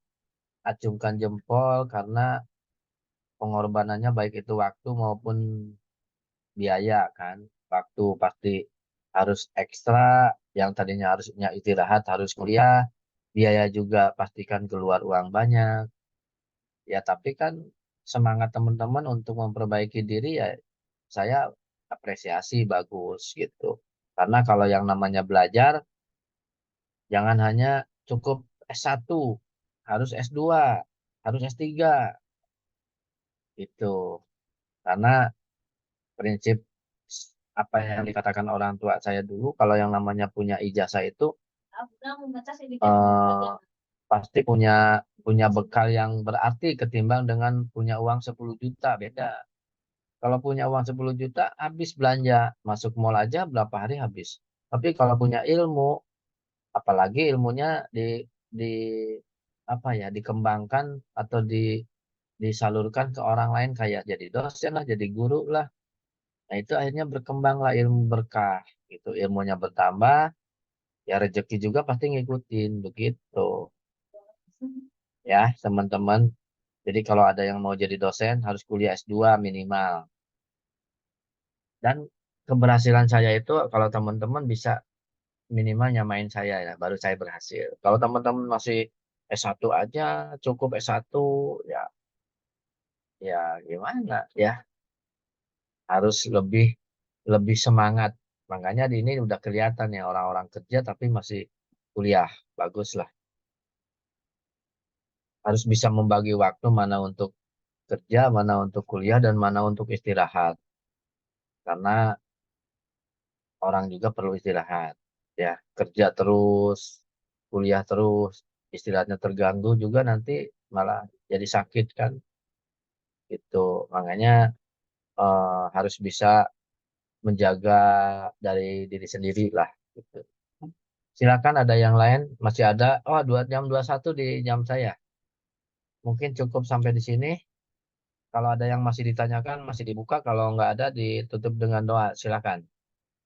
acungkan jempol karena pengorbanannya baik itu waktu maupun biaya kan. Waktu pasti harus ekstra, yang tadinya harusnya istirahat harus kuliah, biaya juga pastikan keluar uang banyak. Ya tapi kan semangat teman-teman untuk memperbaiki diri ya saya apresiasi bagus gitu. Karena kalau yang namanya belajar jangan hanya cukup S1, harus S2, harus S3 gitu. Karena prinsip apa yang dikatakan orang tua saya dulu, kalau yang namanya punya ijazah itu eh, pasti punya bekal yang berarti ketimbang dengan punya uang 10 juta, beda. Kalau punya uang 10 juta habis belanja, masuk mall aja berapa hari habis. Tapi kalau punya ilmu, apalagi ilmunya di apa ya, dikembangkan atau disalurkan ke orang lain kayak jadi dosen lah, jadi guru lah. Nah, itu akhirnya berkembanglah ilmu berkah gitu. Ilmunya bertambah, ya rezeki juga pasti ngikutin begitu. Ya, teman-teman. Jadi kalau ada yang mau jadi dosen harus kuliah S2 minimal. Dan keberhasilan saya itu kalau teman-teman bisa minimal nyamain saya ya, baru saya berhasil. Kalau teman-teman masih S1 aja, cukup S1 ya, ya gimana ya, harus lebih lebih semangat. Makanya di ini udah kelihatan ya orang-orang kerja tapi masih kuliah, bagus lah. Harus bisa membagi waktu mana untuk kerja, mana untuk kuliah, dan mana untuk istirahat. Karena orang juga perlu istirahat. Ya, kerja terus, kuliah terus, istirahatnya terganggu juga nanti malah jadi sakit kan. Gitu. Makanya harus bisa menjaga dari diri sendiri lah. Gitu. Silakan ada yang lain, masih ada. Oh, 2 jam 21 di jam saya. Mungkin cukup sampai di sini. Kalau ada yang masih ditanyakan, masih dibuka. Kalau nggak ada, ditutup dengan doa. Silakan.